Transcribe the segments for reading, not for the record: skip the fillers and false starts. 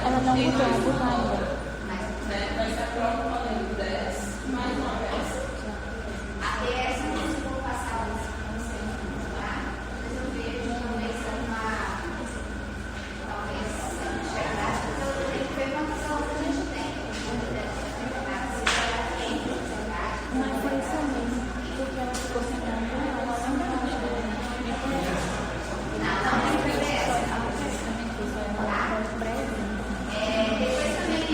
Ela não mudou, não mudou ainda. Vai ser a prova valendo 10 mais uma peça. Até essa eu não vou passar isso para você, tá? Mas eu vejo talvez talvez chegar, porque eu tenho que ver quantas aulas a gente tem. Mas foi isso mesmo, porque ela ficou sem nada, ela não Não, tem que ver essa. ela breve. Depois também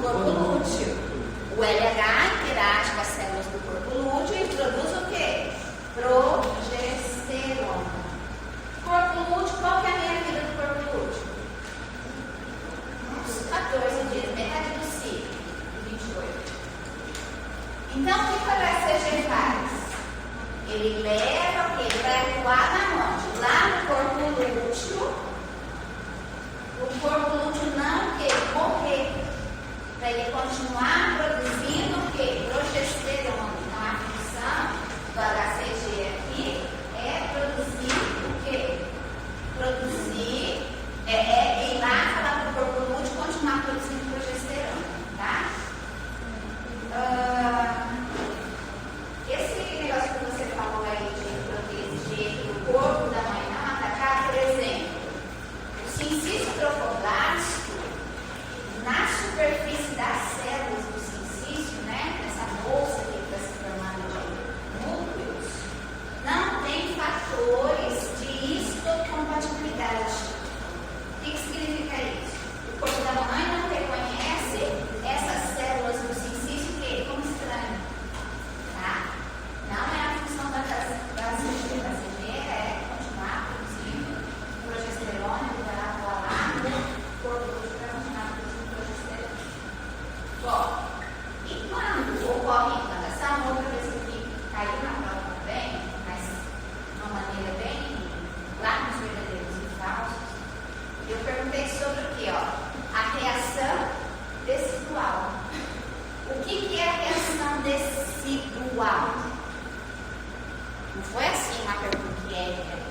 corpo lúteo. O LH interage com as células do corpo lúteo e produz o quê? Progesterona. Corpo lúteo, qual que é a meia vida do corpo lúteo? Uns 14 dias, metade do ciclo, 28. Então, o que o HCG faz? Ele leva o quê? Ele vai atuar na onde? Lá no corpo lúteo. O corpo lúteo não quer morrer. Para ele continuar produzindo o quê? Progesterona. Então, a função do HCG aqui é produzir o quê? Produzir, ir lá falar para o corpo lúteo continuar produzindo progesterona, tá? Esse negócio que você falou aí de proteger o corpo da mãe não atacar, por exemplo, o sincício trofoblástico, na superfície das células do sincício, né, nessa bolsa que está se formando de núcleos, não tem fatores de histocompatibilidade. O que significa isso? O corpo da mãe não reconhece essas células do sincício como estranho. Tá? Não é a função da CG. A CG é continuar produzindo progesterona, que vai atuar lá no corpo lúteo para continuar produzindo progesterona. Bom, e quando ocorre a implantação, outra vez que caiu na prova também, mas de uma maneira bem lá nos verdadeiros e falsos, eu perguntei sobre o que? Ó, a reação decidual. O que é a reação decidual? Não foi assim uma pergunta que é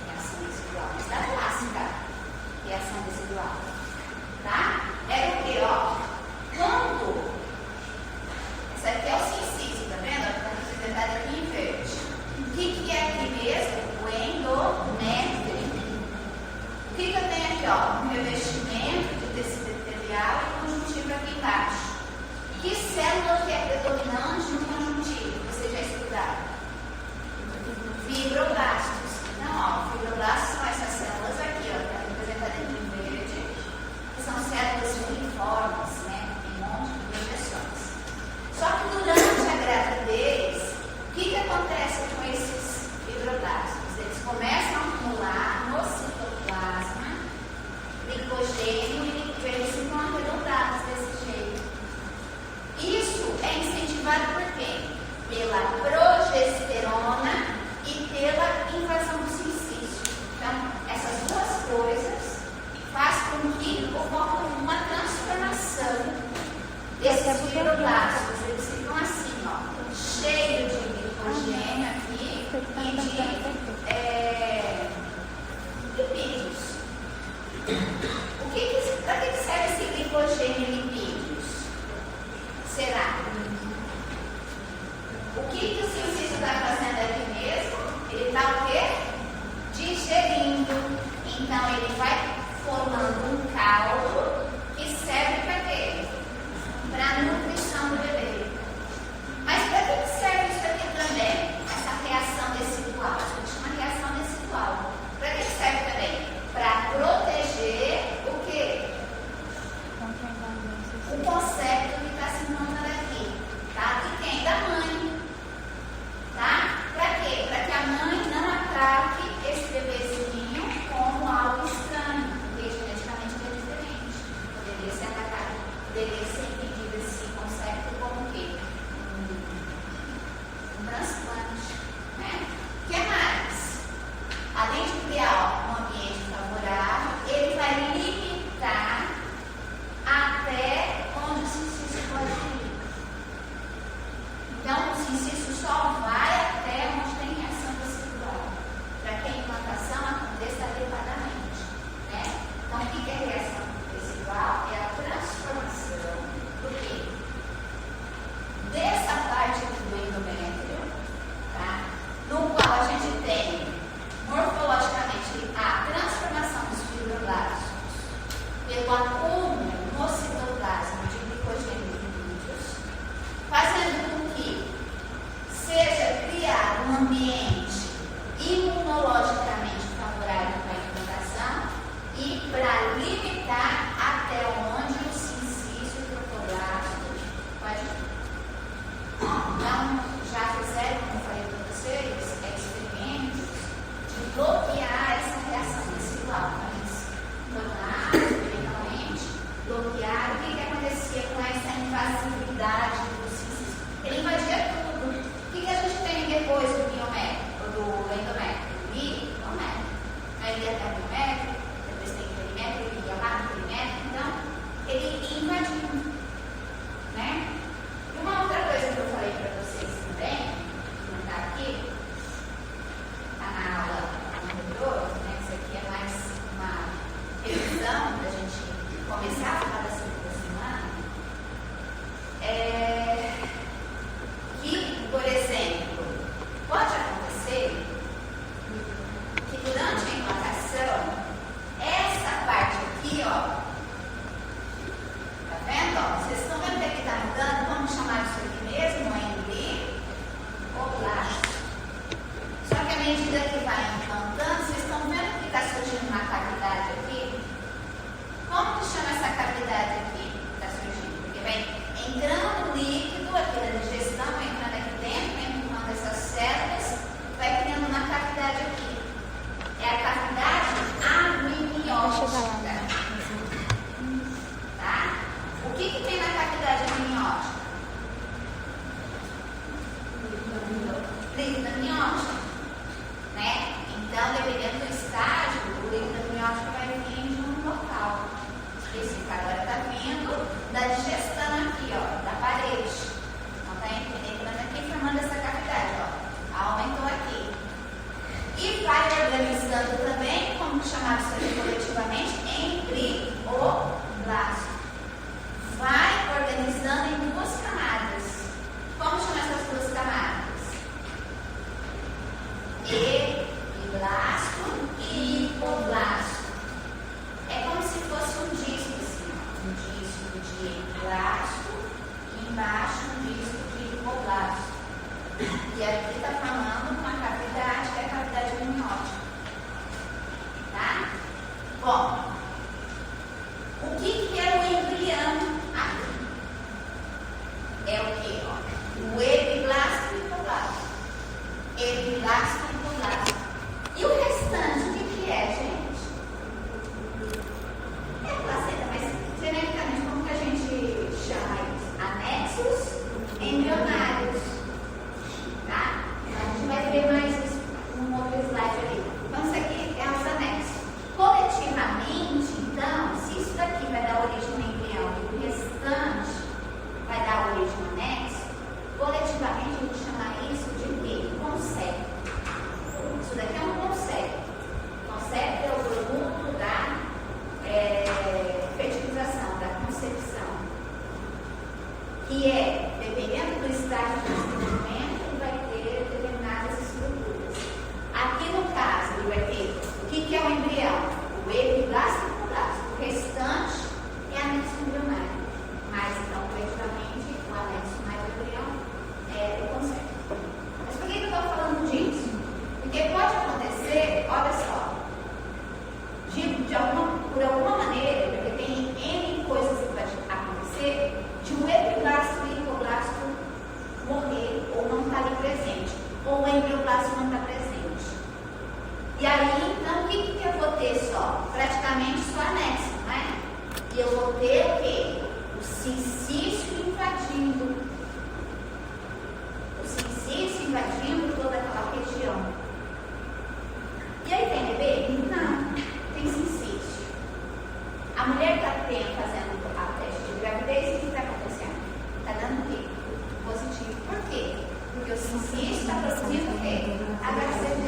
reação decidual, mas da clássica reação decidual. Tá? Era o que? Ó, quando. Essa aqui é o sincício, tá vendo? Está representado aqui em verde. O que é aqui mesmo? O endométrio. O que eu tenho aqui? Ó, um revestimento de tecido epitelial e conjuntivo aqui embaixo. Que célula que é predominante no conjuntivo? Vocês já estudaram? Fibroblastos. Então, ó, fibroblastos são essas células aqui, ó, que está representada aqui em verde, que são células uniformes, né? Tem um monte de projeções. Só que durante a gravidez, o que acontece com esses fibroblastos? Eles começam a acumular no citoplasma glicogênio e eles ficam arredondados desse jeito. Isso é incentivado por quê? Pela progesterona e pela invasão do sincício. Então, essas duas coisas fazem com que ocorra uma transformação desses fibroblastos. Eles ficam assim, ó, cheio de glicogênio aqui e de lipídios. Para que serve esse glicogênio e lipídios? Será? O que o cientista está fazendo aqui mesmo? Ele está o quê? Digerindo. Então, ele vai formando um caldo que serve para quê? Para a nutrição do bebê. Mas para que serve isso aqui também? Essa reação decidual. A gente chama reação decidual. Para que serve também? Para proteger o quê? O conceito que está se montando aqui. Tá? De quem? Da mãe. Tá? Para quê? Para que a mãe não ataque esse bebezinho como algo estranho, porque geneticamente ele é diferente. medida que vai implantando, vocês estão vendo que está surgindo uma cavidade aqui? Como que chama essa cavidade aqui que está surgindo? Porque vai entrando líquido aqui da digestão, vai entrando aqui dentro, vai empurrando essas células, vai criando uma cavidade aqui. É a cavidade amniótica. Tá? O que tem na cavidade amniótica? Líquido amniótico, né? Então, dependendo do estágio, o líquido amniótico vai vir de um local específico. Agora está vindo da digestão aqui, ó, da parede. Então, está entrando aqui, formando essa cavidade, ó. Aumentou aqui. E vai organizando também, como chamado isso aqui coletivamente, embrioblasto. Vai organizando em duas camadas. Como chama essas duas camadas? Epiblasto e hipoblasto. É como se fosse um disco, assim, ó. Um disco de epiblasto e embaixo um disco de hipoblasto. E aqui está formando uma cavidade, que é a cavidade amniótica. Tá? Bom, o que é o embrião aqui? É o que? O epiblasto e o hipoblasto. Epiblasto e hipoblasto. E o restante, o que é, gente? É placenta, mas genericamente, como que a gente chama isso? Anexos embrionários. Tá? Então, a gente vai ver mais isso num outro slide ali. Então, isso aqui é os anexos. Coletivamente, então, se isso daqui vai dar origem ao embrião e o restante vai dar origem ao anexo, coletivamente a gente chama isso de quê? Concepto. Isso daqui é um concepto. Concepto é o produto da fertilização, da concepção. Que é, dependendo do estágio de desenvolvimento, ele vai ter determinadas estruturas. Aqui no caso, ele vai ter o que é o embrião? O epiblasto e o hipoblasto. O restante é anexo embrionário. Mas, então, coletivamente, o anexo mais o embrião é o concepto. Mas por que eu estou falando disso? Porque pode acontecer, olha só, por alguma maneira, porque tem N coisas que podem acontecer, de um epiblasto e o hipoblasto morrer ou não estar ali presente, ou o embrioblasto não está presente. E aí, então, o que eu vou ter só? Praticamente só anexo, não é? E eu vou ter o quê? O sincício invadindo. O sincício invadindo toda aquela região. E aí tem bebê? Não, tem sincício. A mulher está fazendo a teste de gravidez, o que está acontecendo? Está dando o quê? Positivo. Por quê? Porque o sincício está produzindo o quê? HCG.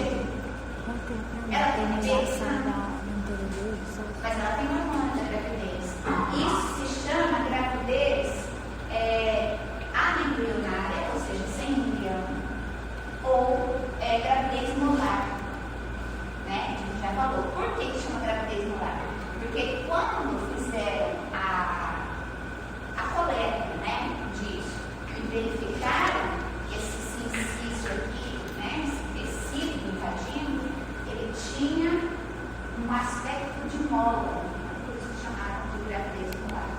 Ela tem bebês? Não. Mas ela tem hormônio da gravidez. Isso se chama gravidez anembrionária, ou seja, sem embrião, ou gravidez molar. Né? A gente já falou. Por que chama gravidez molar? Porque quando fizeram a coleta, né, disso e verificaram esse sincício aqui, né, esse tecido invadindo, ele tinha um aspecto de mola, por isso chamaram de gravidez molar.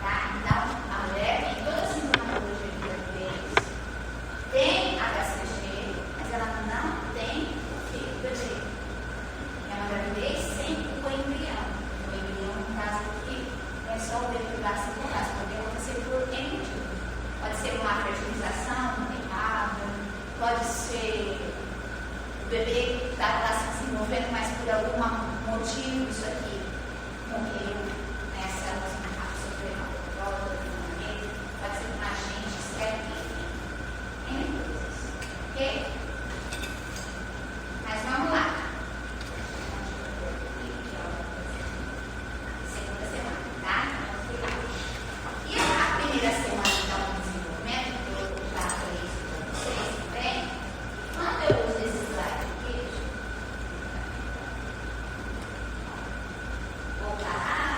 Tá? Então, a mulher tem toda a sintomatologia de gravidez, tem HCG, mas ela não tem bebê. É uma gravidez sem o embrião. O embrião, no caso aqui, é só o epiblasto e hipoblasto. Pode acontecer por N motivo. Pode ser uma fertilização errada, pode ser o bebê que está lá se desenvolvendo, mas por algum motivo isso aqui morreu, né? As células sofreram uma prova, pode ser um agente externo, enfim. N coisas. Ok? Mas vamos lá. Segunda semana, tá? E a primeira semana, então, do desenvolvimento, que eu já falei isso para vocês também, quando eu uso esse slide aqui, vou parar.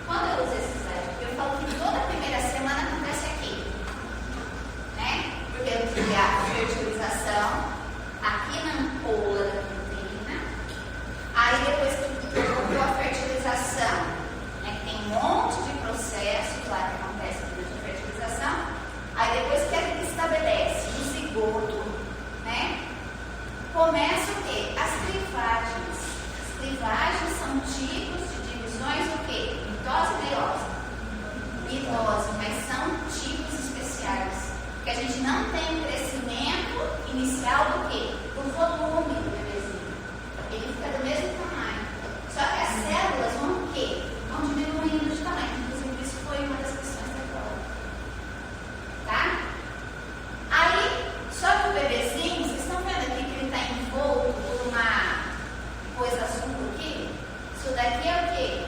Quando eu uso esse slide aqui, eu falo que toda a primeira semana acontece aqui. gente não tem o crescimento inicial do quê? Do volume do bebezinho. Ele fica do mesmo tamanho. Só que as células vão o quê? Vão diminuindo de tamanho. Inclusive, isso foi uma das questões da prova. Tá? Aí, só que o bebezinho, vocês estão vendo aqui que ele está envolto por uma coisa azul aqui? Isso daqui é o quê?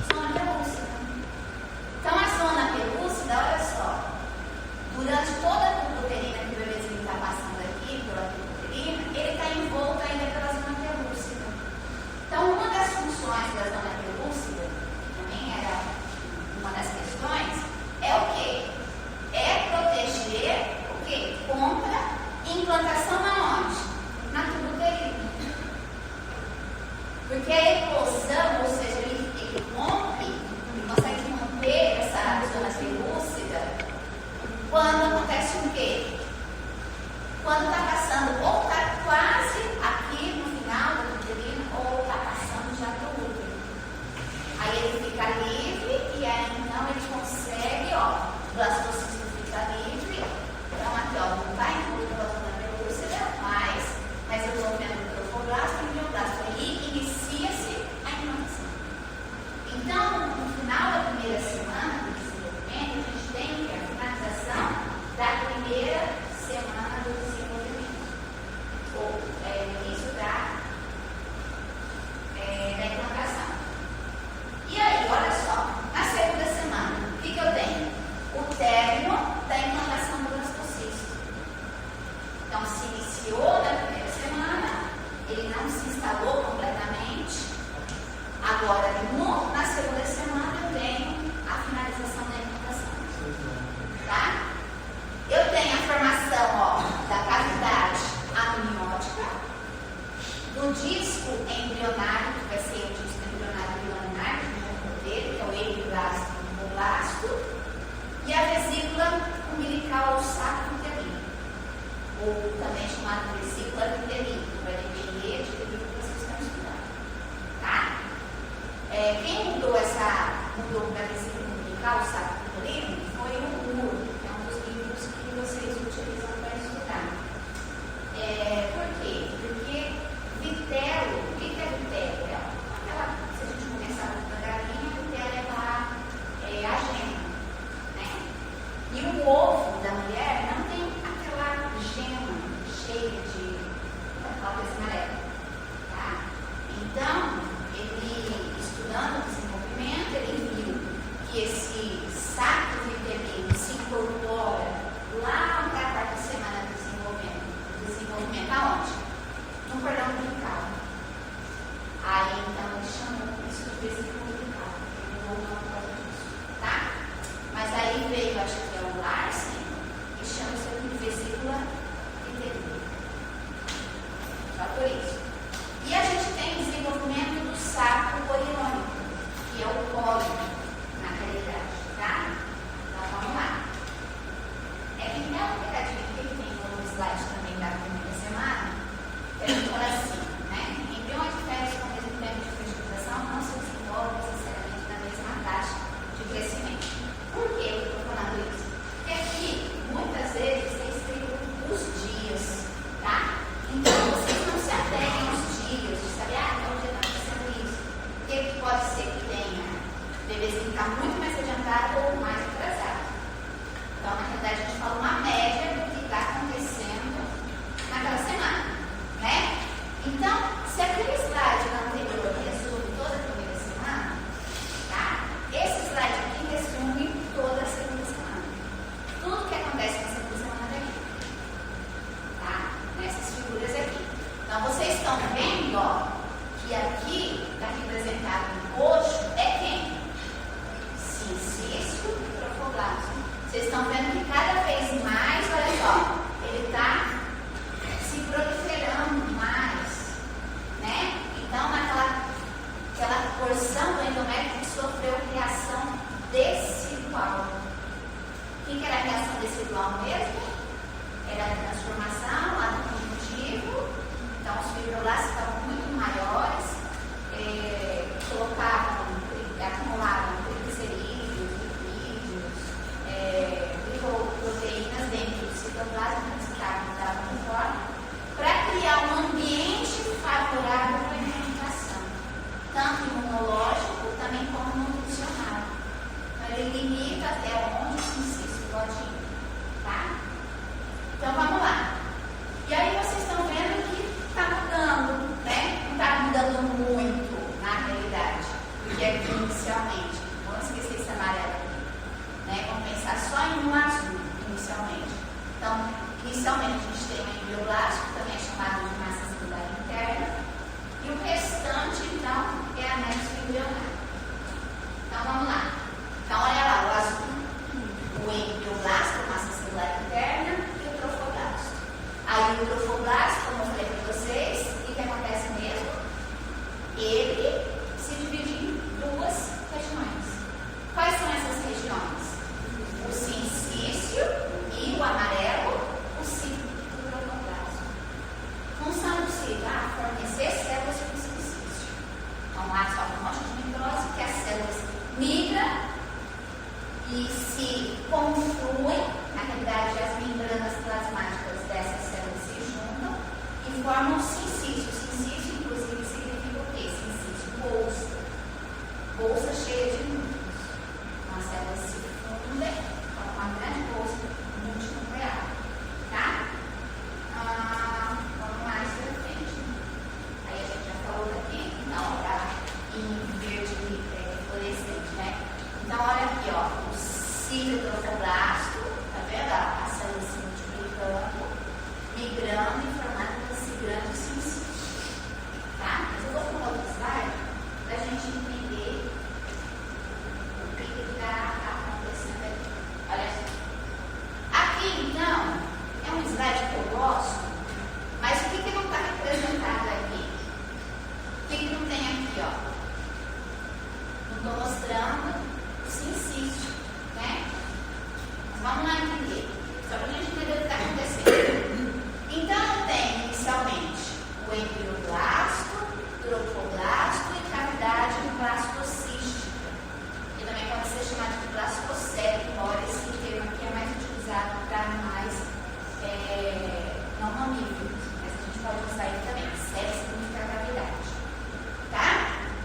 Zona pelúcida. Então, a zona pelúcida, olha só, durante toda a tuba uterina que o bebezinho está passando aqui, pela tuba uterina, ele está envolto ainda pela zona pelúcida. Então, uma das funções da zona pelúcida, que também era uma das questões, é o quê? É proteger o quê? Contra implantação aonde? Na tuba uterina. Porque a eclosão, ou seja, ele rompe, ele consegue romper essa zona pelúcida quando acontece o quê? Quando está passando, ou está quase aqui no final da uterina, ou está passando já para o útero. Aí ele fica livre e aí então ele consegue, ó, o blastocisto fica livre. Então aqui, ó, não está envolvido pela zona pelúcida, mas resolvendo o trofoblasto e o neoblasto. Aí inicia-se a implantação. Então, no final da primeira semana do desenvolvimento, a gente tem a finalização da primeira semana do desenvolvimento, ou início da implantação. E aí, olha só, na segunda semana, o que eu tenho? O término da implantação do blastocisto. Então, se iniciou na primeira semana, ele não se instalou completamente. Agora, na segunda semana, eu tenho a finalização da implantação. Tá? Eu tenho a formação, ó, da cavidade amniótica, do disco embrionário, que vai ser o disco embrionário bilaminar, que é o epiblasto e o hipoblasto, e a vesícula umbilical ou saco uterino, ou também chamada vesícula uterina, que vai depender de tudo que vocês estão estudando. Tá? Quem mudou da vesícula umbilical ou saco uterino foi o Moore, que é um dos livros que vocês utilizam para estudar. Por quê? Porque vitelo, o que é vitelo? Se a gente começar com a galinha, vitelo é a gema, né? E o ovo da mulher não tem aquela gema cheia de aquela coisa amarela, tá? Então, ele, estudando o desenvolvimento, ele viu que esse saco vitelino se incorpora lá na quarta semana do desenvolvimento aonde? No cordão umbilical. Aí, então, ele chamou isso de vesícula umbilical. Ele não vou por causa disso, tá? Mas aí veio, acho que é o Larsen, e chama isso aqui de vesícula uterina. Só por isso. E a gente tem o desenvolvimento do saco coriônico, que é o pólipo, na realidade, tá? Então, vamos lá. Que tem um pegadinho que ele tem no slide também da primeira semana, ele fala assim, né? Embriões de fezes com o mesmo tempo de fertilização não se desenvolvem necessariamente na mesma taxa de crescimento. Por que eu estou falando isso? Porque aqui, muitas vezes, é escrito os dias, tá? Então, vocês não se apeguem aos dias, de saber, qual dia está acontecendo isso. Porque pode ser que tenha bebezinho que está muito mais adiantado ou mais atrasado. Então, na realidade, a gente fala uma média do que está acontecendo naquela semana, né? Então, se aquele slide anterior resume toda a primeira semana, tá? Esse slide aqui resume toda a segunda semana. Tudo que acontece na segunda semana daqui, tá? Nessas figuras aqui. Então, vocês estão vendo, ó, que aqui, está representado em roxo, é quem? e se confluem, na realidade as membranas plasmáticas dessas células se juntam e formam o sincício. Sincício, inclusive, significa o quê? Sincício, bolsa. Bolsa cheia de núcleos. Então, as células se fundem, formam uma grande bolsa multinuclear. Tá? Vamos mais pra frente. Aí a gente já falou daqui, não, tá em verde fluorescente, né? Então, olha aqui, ó, o citoplazmoblasto, tá vendo? A célula se multiplicando, migrando e formando esse grande sincício. Tá? Mas eu vou para um outro slide para a gente entender o que está acontecendo aqui. Olha só. Aqui, então, é um slide que eu gosto, mas o que não está representado aqui? O que não tem aqui, ó? Não estou mostrando o sincício, né? Mas vamos lá entender, só para a gente entender o que está acontecendo. Então, tem inicialmente o embrioblasto, tropoblasto e cavidade blastocística, que também pode ser chamado de blastocele, embora esse termo aqui é mais utilizado para animais não mamíferos, mas a gente pode usar ele também. Cele significa cavidade, tá?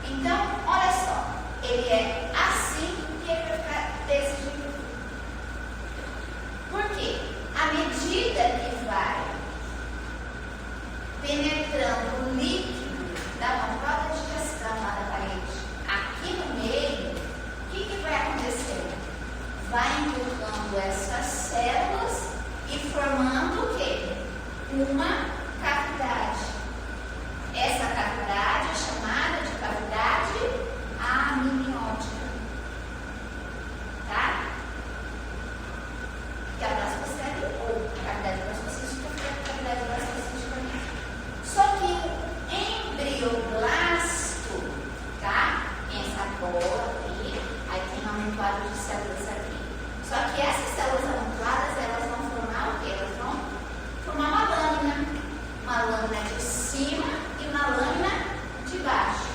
Então, olha só, ele é assim e ele vai ficar desse jeito. Por quê? À medida que vai penetrando o líquido da mucosa de digestão lá da parede, aqui no meio, o que vai acontecer? Vai empurrando essas células e formando o quê? Uma cavidade. Essa cavidade é chamada de cavidade amniótica. Tá? Que é a blastocele ou a cavidade blastocística, que é a cavidade blastocística mesmo. Só que o embrioblasto, tá? Tem essa bola aqui, aí tem um amontoado de células aqui. Só que essas células amontoadas, elas vão formar o quê? Elas vão formar uma lâmina de cima e uma lâmina de baixo.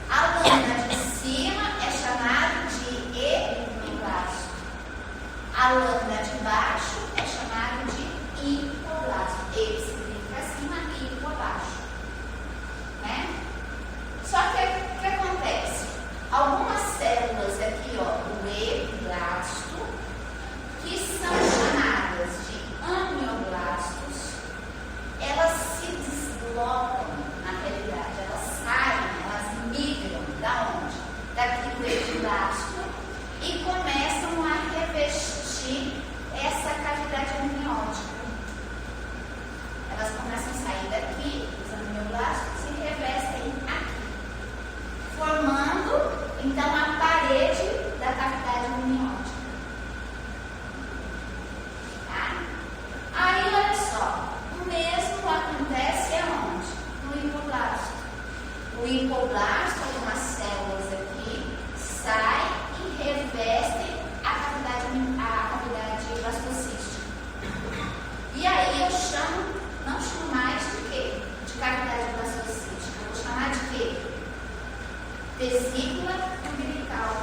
A lâmina de cima é chamada de epiblasto. A lâmina de baixo é chamada de hipoblasto. Epi significa acima e hipo abaixo. Né? Só que o que acontece? Algumas células aqui, ó, o epiblasto, que são chamadas de amioblastos, elas se deslocam na realidade, elas saem, elas migram da onde? Daqui do epiblasto e começam a revestir essa cavidade amniótica. Elas começam a sair daqui, os amioblastos, e revestem aqui, formando então a parede da cavidade amniótica. Tá? Aí, olha só, o mesmo acontece aonde? No hipoblasto. O hipoblasto, algumas células aqui, saem e revestem a cavidade blastocística. E aí eu não chamo mais de quê? De cavidade blastocística. Eu vou chamar de quê? Vesícula umbilical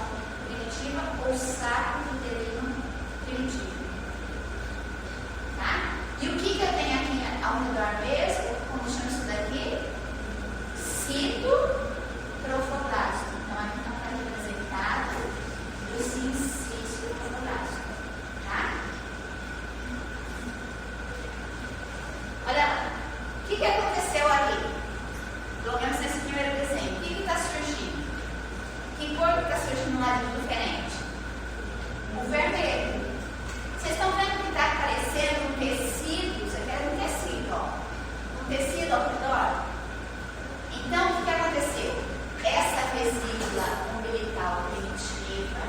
primitiva ou saco uterino primitivo. Tá? E o que eu tenho aqui ao redor mesmo? Como chama isso daqui? Citoplazmoblasto. Então aqui não está representado o sincício plazmoblasto. Tá? Olha lá. O que aconteceu ali? Pelo menos nesse primeiro desenho. O que está surgindo? Que cor que está surgindo um ladinho diferente? O vermelho. Vocês estão vendo que está aparecendo um tecido? Isso aqui é um tecido, ó. Um tecido ao redor. Então, o que aconteceu? Essa vesícula umbilical primitiva,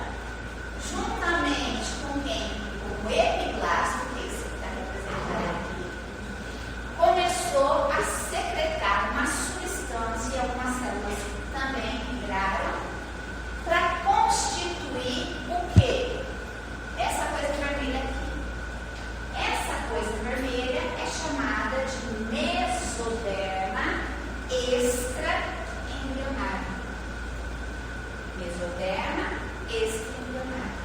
juntamente com quem? Com o epiblasto, que é esse que está representado aqui, começou a secretar uma substância, e algumas células também migraram, para constituir o quê? Essa coisa vermelha aqui. Essa coisa vermelha é chamada de mesoderma extraembrionário. Mesoderma extraembrionário.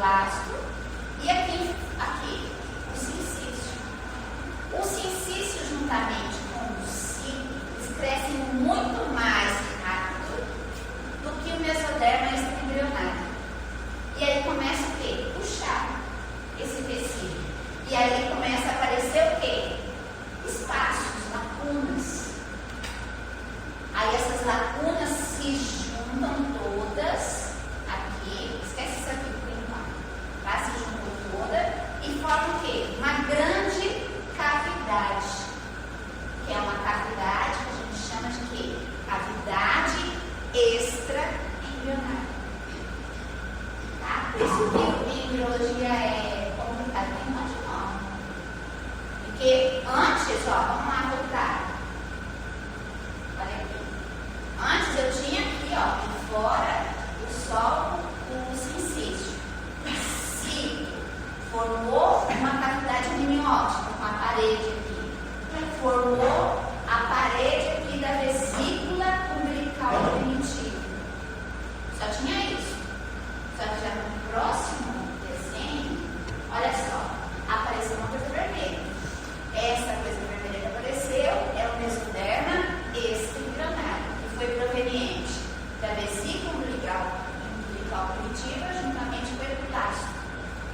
blasto. E aqui, o sincício. O sincício, juntamente com o ciclo, eles crescem muito mais rápido do que o mesoderma extraembrionário. E aí começa o quê? Puxar esse tecido. E aí começa a aparecer o quê? Espaços, lacunas. Aí essas lacunas se juntam todas aqui. Esquece isso aqui por enquanto. Tá? Se juntam toda e formam o quê? Uma grande cavidade. Que é uma cavidade que a gente chama de quê? Cavidade extraembrionária. Tá? Por isso que embriologia é complicado, tem um monte de nome. Porque antes, vamos lá voltar. Olha aqui. Antes eu tinha aqui, de fora, o solo, o sincício. O ciclo formou uma cavidade amniótica, com a parede aqui. Formou a parede aqui da vesícula umbilical primitiva. Só tinha isso. Só que já no próximo desenho, olha só, apareceu uma coisa vermelha. Essa coisa vermelha que apareceu é o mesoderma extraembrionário, que foi proveniente da vesícula umbilical primitiva juntamente com o epiplasto,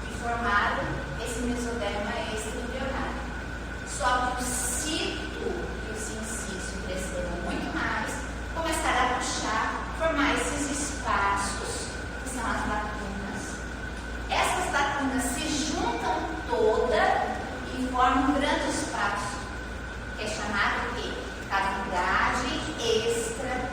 que formaram esse mesoderma extraembrionário. Só que o ciclo e o sincício cresceram muito mais, começaram a puxar, formar esses espaços, que são as lacunas. Essas lacunas se juntam todas e formam um grande espaço, que é chamado de cavidade extraembrionária.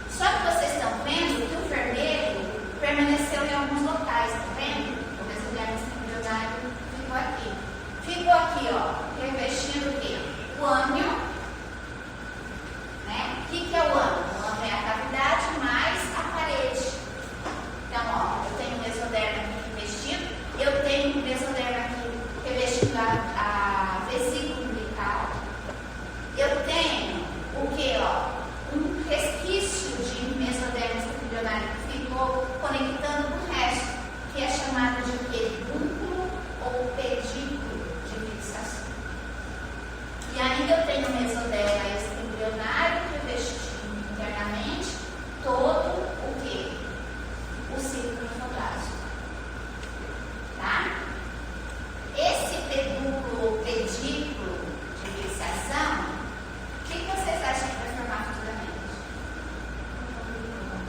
Só que vocês estão vendo que o vermelho permaneceu em alguns locais, tá vendo? O mesoderma extraembrionário ficou aqui. Ficou aqui, revestindo o quê? O âmnio, né? O que é o âmnio? O âmnio é a cavidade mais a parede. Então, eu tenho o mesoderma aqui revestido, eu tenho o mesoderma aqui revestindo a vesícula umbilical. Eu tenho o quê? Um resquício de mesoderma extraembrionário que ficou conectando com o resto, que é chamado de pedúnculo ou pedículo de fixação. E ainda eu tenho o mesoderma extraembrionário revestindo internamente todo o quê? O ciclo linfoblástico. Tá? Esse pedúnculo ou pedículo de fixação, o que vocês acham que vai formar futuramente?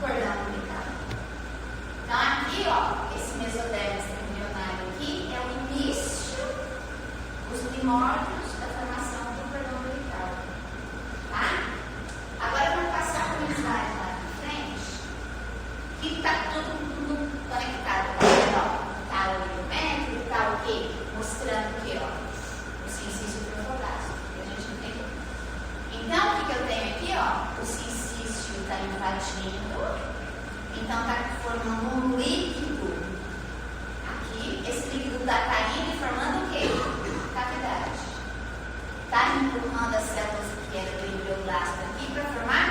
Cordão umbilical. Então aqui, esse mesoderma extraembrionário aqui é o início, os primórdios da formação do cordão umbilical. Tá? Agora vamos passar por um slide lá na frente, que está tudo conectado. Está o ligamento, está o quê? Mostrando o quê? O sincício trofoblástico, que a gente entendeu. Então, o que eu tenho aqui? O sincício está invadindo, então está formando um líquido. Aqui, esse líquido está caindo e formando o quê? Cavidade. Está empurrando as células que eram do embrioblasto aqui para formar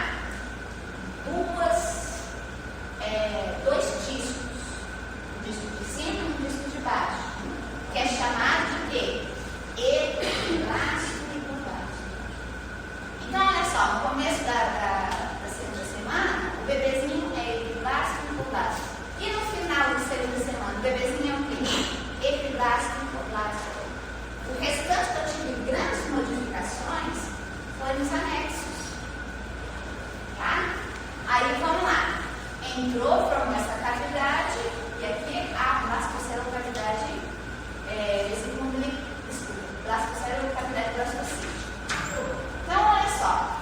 dois discos. Um disco de cima e um disco de baixo. Que é chamado de quê? Epiblasto e hipoblasto. Então, olha só, no começo da segunda semana, o bebezinho é epiblasto e hipoblasto. E no final da segunda semana, o bebezinho é o quê? Epiblasto e hipoblasto. O restante que eu tive grandes modificações foi nos anexos. Tá? Aí vamos lá. Entrou, formou essa cavidade, e aqui a blastocélula cavidade blastocélula cavidade blastocítica. Então, olha só.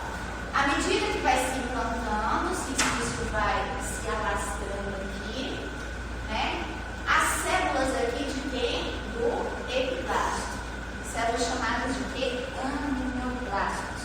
À medida que vai se implantando, o sincício vai se alastrando aqui, né? As células aqui de quem? Do epiblasto. Células chamadas de quê? Aminoblastos.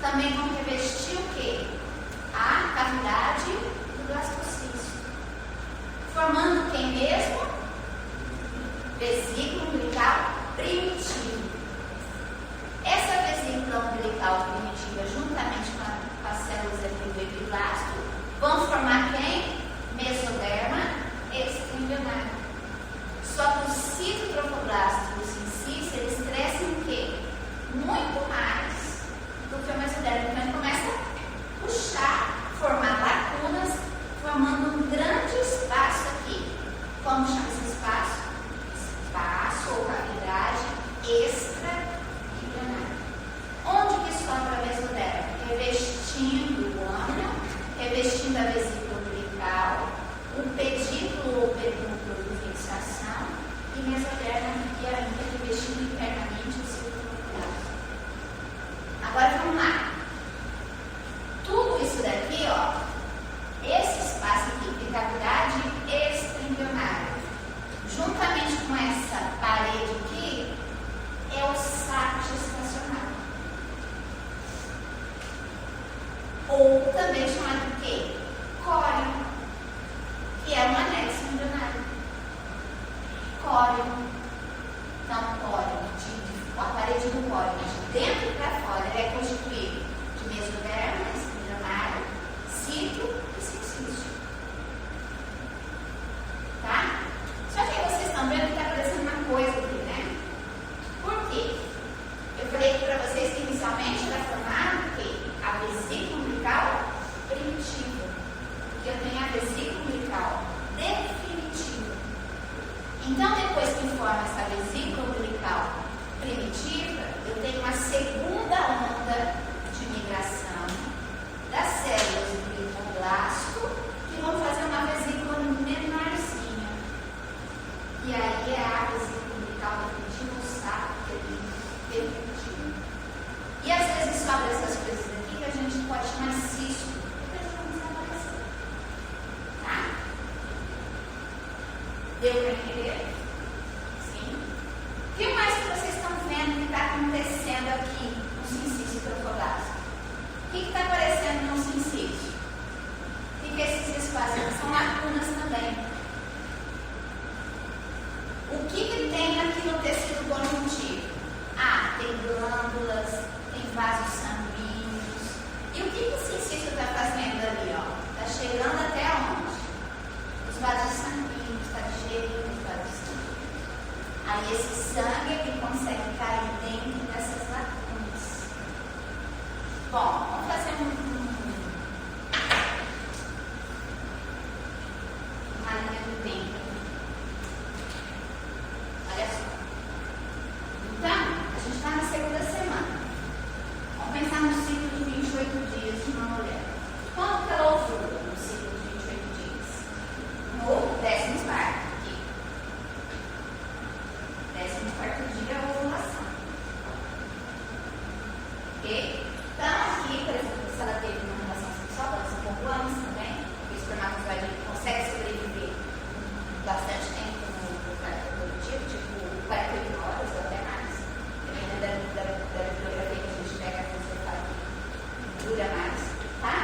também vão revestir o quê? A cavidade do blastocisto, formando quem mesmo? Vesícula umbilical primitivo. Essa vesícula umbilical primitiva, juntamente com as células aqui do epiblasto, vão formar quem? Mesoderma extraembrionário. Só que o citotrofoblasto e o sincício, eles crescem o quê? Muito mais do que o mesoderma. Então ele começa a puxar, formar lacunas, formando um grande espaço aqui. Como chama esse espaço? Espaço ou cavidade extraembrionária. Onde que sobra a mesoderma? Revestindo o âmago, revestindo a vesícula umbilical, o pedículo ou pedúnculo de fixação e mesoderma e ainda revestindo internamente o citoplazma. Agora vamos lá. Tudo isso daqui, ó, esse espaço aqui de cavidade extraembrionária, juntamente com essa parede aqui, é o saco gestacional. Ou também chamado de quê? Córeo, que é um anexo embrionário. Córeo. Então, córeo, a parede do córeo, de dentro para fora, ele é constituído de mesoderma, embrionário, cito e sincício. Tá? Só que aí vocês estão vendo que está aparecendo uma coisa aqui, né? Por quê? Eu falei aqui para vocês que inicialmente era formado o quê? A vesícula umbilical primitiva. Porque eu tenho a vesícula umbilical definitiva. Então, depois que forma essa vesícula umbilical primitiva, eu tenho uma segunda onda de migração das células do glifoblasto que vão fazer uma vesícula menorzinha. E aí é a vesícula umbilical definitiva, o saco definitivo. E às vezes sobra essas coisas aqui que a gente pode chamar de cisto. Depois vamos aparecer. Tá? Deu para entender? Sim. O que mais que vocês estão vendo que está acontecendo aqui no sincício trofoblasto? O que está aparecendo no sincício? O que esses espaços são lacunas também? O que tem aqui no tecido conjuntivo? Ah, tem glândulas, tem vasos sanguíneos. E o que o sincício está fazendo ali? Está chegando até onde? Os vasos sanguíneos, está cheio dos vasos sanguíneos. Aí esse sangue ele consegue cair dentro dessas lacunas. Bom, vamos fazer uma linha do tempo. Olha só. Então, a gente está na segunda semana. Vamos pensar no ciclo de 28 dias de uma mulher. Quando que ela ovula no ciclo de 28 dias? No 14º. 14º dia é a ovulação. Ok? Então, aqui, por exemplo, se ela teve uma relação sexual, pode ser pouco anos também, porque o espermatozoide consegue sobreviver bastante tempo no trato reprodutivo, tipo 48 horas ou até mais. Dependendo da bibliografia que a gente pega, você fala que dura mais. Tá?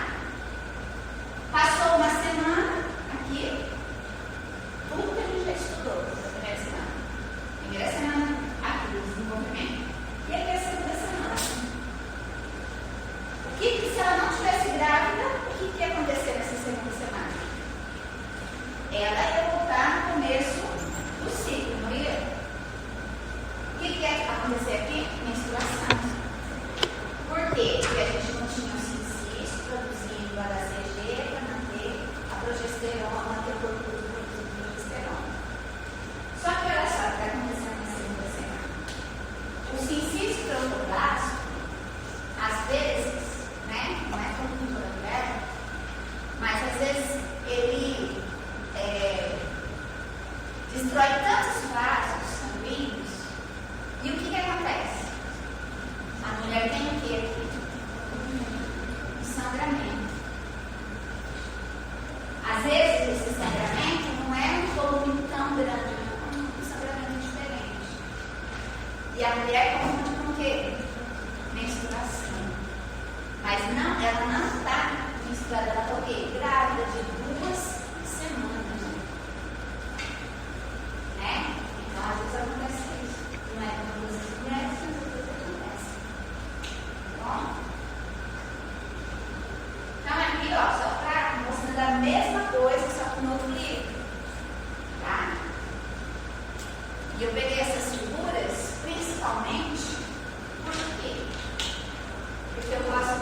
Passou uma semana aqui, tudo que a gente já estudou na primeira semana. Primeira semana aqui do desenvolvimento. E aqui é a segunda semana. O que se ela não estivesse grávida, o que ia acontecer nessa segunda semana? Ela ia voltar no começo do ciclo, não ia? O que ia acontecer aqui? Menstruação. Por quê? Porque a gente não tinha o sincício produzindo a HCG para manter a progesterona, manter o corpo produzindo progesterona. Só que olha só o que está acontecendo na segunda semana. O sincício trofoblasto, às vezes, né, não é todo mundo toda mulher, mas às vezes ele destrói tantos vasos sanguíneos. E o que acontece? A mulher tem o que aqui? Um sangramento. Às vezes esse sangramento não é um volume tão grande, é um sangramento diferente. E a mulher confunde com o quê? Menstruação. Mas não, ela não está misturada, ela está o quê? Grávida de 2 semanas. Né? Então, às vezes acontece isso. Não é com todas as mulheres, mas às vezes acontece. Tá bom? Então, aqui, ó, só para mostrando a mesma coisa, só com outro livro. Tá? E eu peguei essas figuras, principalmente, por quê? Porque eu gosto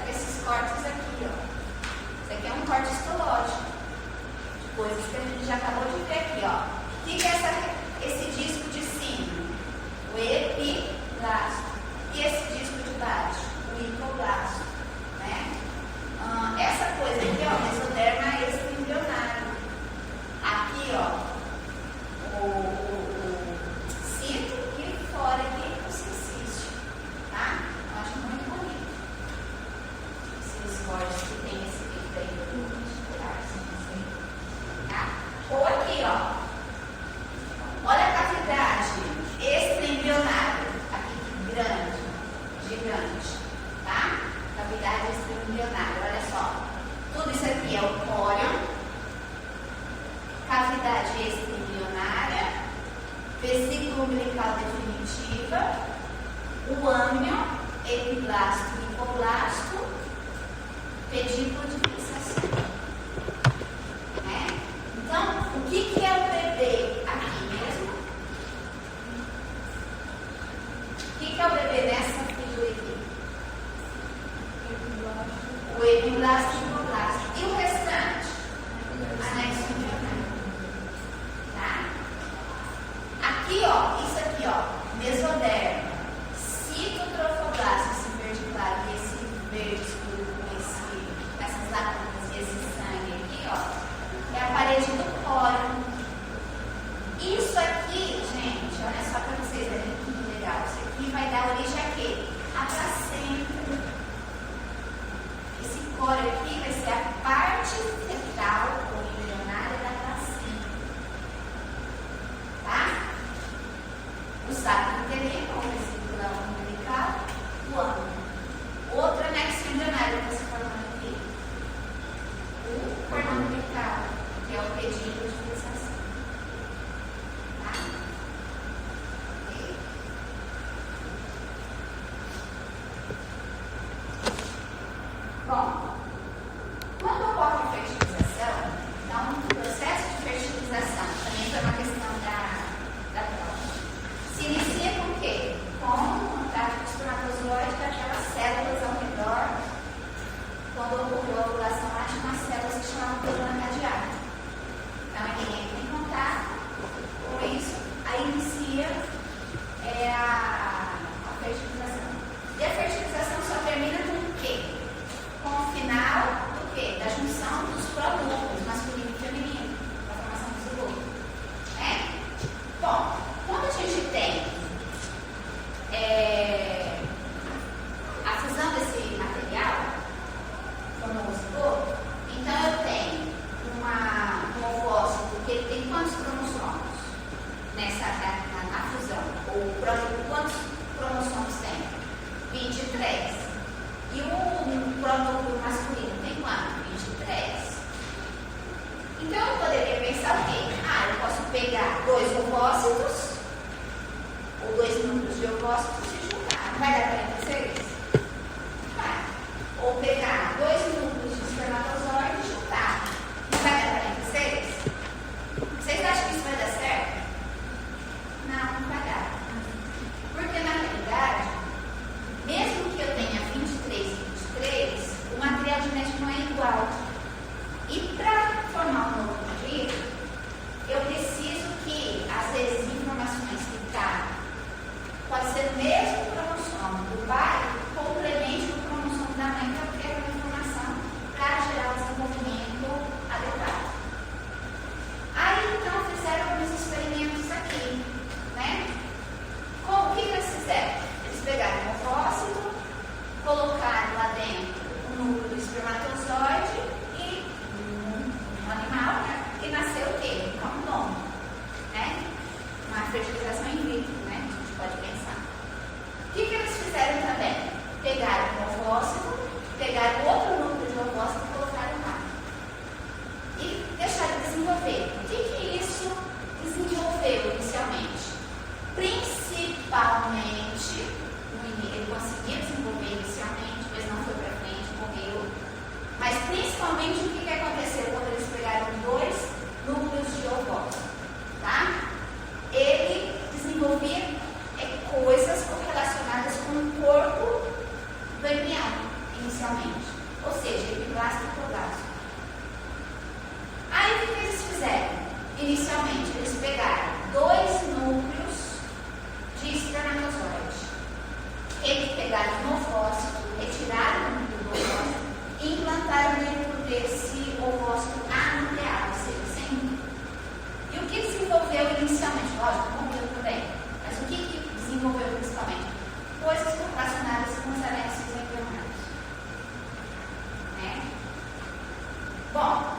desses cortes aqui, ó. Isso aqui é um corte histológico, de coisas que a gente já acabou de ver aqui, ó. O que é esse disco de cima? O epiblasto. E esse disco de baixo? O hipoblasto, né? Essa coisa aqui, ó, mesoderma extraembrionário. Aqui, ó, o cito e fora aqui o cincício, tá? Eu acho muito bonito esses cortes que tem esse vídeo aí do tá? Ou aqui, ó, olha a cavidade extraembrionária, aqui grande, gigante, tá? Cavidade extraembrionária, olha só, tudo isso aqui é o córeo, cavidade extraembrionária, vesícula umbilical definitiva, o âmnio, epiblasto e hipoblasto, pedículo de fixação. Né? Então, o que é o bebê aqui mesmo? O que é o bebê nessa figura aqui? O epiblasto e o hipoblasto. E o restante? Anexo embrionário. Tá? Aqui, ó, isso aqui, ó, mesoderma, citotrofoblasto, esse verde claro e esse verde escuro com essas lacunas e esse sangue aqui, ó, é a parede do córeo. Isso aqui, gente, olha só para vocês verem que legal. Isso aqui vai dar origem a quê? A placenta. Esse córeo aqui vai ser a parte fetal ou embrionária da placenta. Tá? O saco uterino, ou vesícula umbilical, o âmnio. Outro anexo embrionário que você falou aqui. O cordão umbilical, que é o pedículo de fixação. Tá? Ok? Bom, quando ocorre a fertilização, então o processo de fertilização também foi uma questão da prova. Se inicia com o quê? Com o contato do espermatozoide com aquelas células ao redor. Quando ocorreu a ovulação, lá tinha umas células que chamavam pílula radiata. Então, ele entra em contato com isso, aí inicia a fertilização. E a fertilização só termina com o quê? Com o final do quê? Da junção dos pronúcleos, masculino e feminino, da formação do zigoto. Bom, quando a gente tem a fusão desse material, como o zigoto, então eu tenho um ovócito que ele tem quantos cromossomos na fusão? O pronúcleo, quantos cromossomos tem? 23. E o pronúcleo masculino tem quanto? 23. Então eu poderia pensar o quê? Eu posso pegar 2 ovócitos, ou 2 núcleos de ovócitos e juntar. Vai dar 46? Vai. Ou pegar 2 núcleos de espermatozoide e juntar. Vai dar 46? Vocês acham que isso vai dar certo? Não vai dar. Porque na realidade, mesmo que eu tenha 23 e 23, o material genético não é igual. E para formar um novo indivíduo, eu preciso que, às vezes, informações que está, pode ser o mesmo cromossomo do pai, complemente o cromossomo da mãe para ter aquela informação para gerar o desenvolvimento adequado. Aí, então, fizeram alguns experimentos aqui, né? O que eles fizeram? Eles pegaram um ovócito, colocaram lá dentro o núcleo do espermatozoide e um animal, né? E nasceu o quê? Um nome, né? Uma fertilização in vitro, né? A gente pode pensar. O que eles fizeram também? Pegaram um ovócito, pegaram outro núcleo de ovócito e colocaram lá. E deixaram desenvolver. O que isso desenvolveu inicialmente? Principalmente, ele conseguiu desenvolver inicialmente, mas não foi para frente, morreu. Mas principalmente o que aconteceu quando eles pegaram dois núcleos de ovócito, tá? Ele desenvolvia coisas correlacionadas com o corpo do embrião, inicialmente. Ou seja, epiblasto e problasto. Aí o que eles fizeram? Inicialmente, eles pegaram dois núcleos de espermatozoide. Eles pegaram um ovócito, retiraram o núcleo do ovócito e implantaram dentro desse ovócito anucleado, ou seja, sem núcleo. E o que desenvolveu inicialmente? Lógico, morreu também. Mas o que desenvolveu principalmente? Coisas relacionadas com os anexos embrionários. Né? Bom,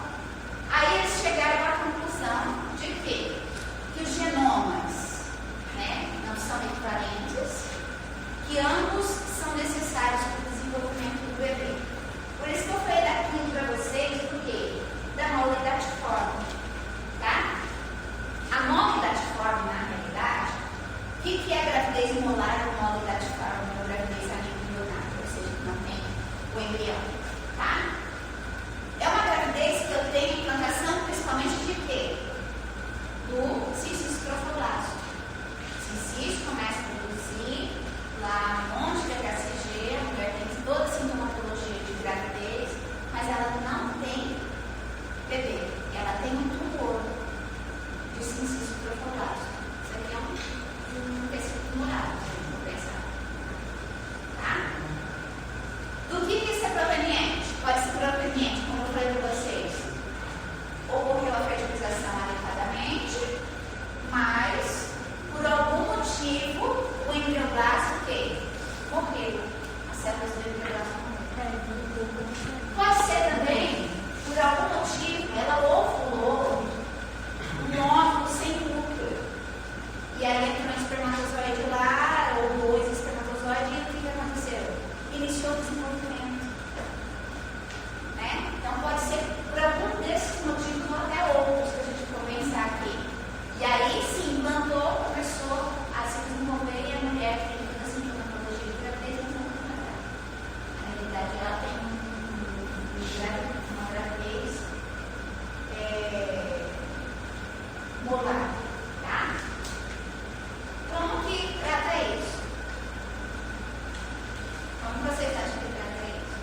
aí eles chegaram à conclusão de que os genomas, né, não são equivalentes, que ambos são necessários para o desenvolvimento do bebê. Por isso que eu falei aqui para vocês do que? Da mola lactiforme. Tá? A mola lactiforme, na realidade, o que é a gravidez molar ou mola lactiforme ou gravidez anembrionária? Ou seja, que não tem o embrião. Tá? É uma gravidez que eu tenho implantação principalmente de quê? Do cisto escrofoblasto. O cisto começa a produzir lá um monte de HCG, a mulher tem toda a sintomatologia de gravidez, mas ela não tem bebê. Ela tem um tumor de cisto escrofoblasto. Isso aqui é um tecido tumoral, se a gente for pensar. Tá? Do que isso é proveniente? Pode ser proveniente, como eu falei para vocês. Ocorreu a fertilização adequadamente, mas por algum motivo o embrioblasto morreu. As células do embrioblasto morreram. Pode ser também, por algum motivo, ela ovulou um óvulo sem núcleo. E aí entrou um espermatozoide lá, ou dois espermatozoides, e o que aconteceu? Iniciou o desenvolvimento. Né? Então pode ser por algum desses motivos ou até outros que a gente for pensar aqui. E aí sim, implantou, começou a se desenvolver e a mulher tem toda a sintomatologia de gravidez e não tem nada. Na realidade ela tem uma gravidez molar. Tá? Como que trata isso? Como vocês acham que trata isso?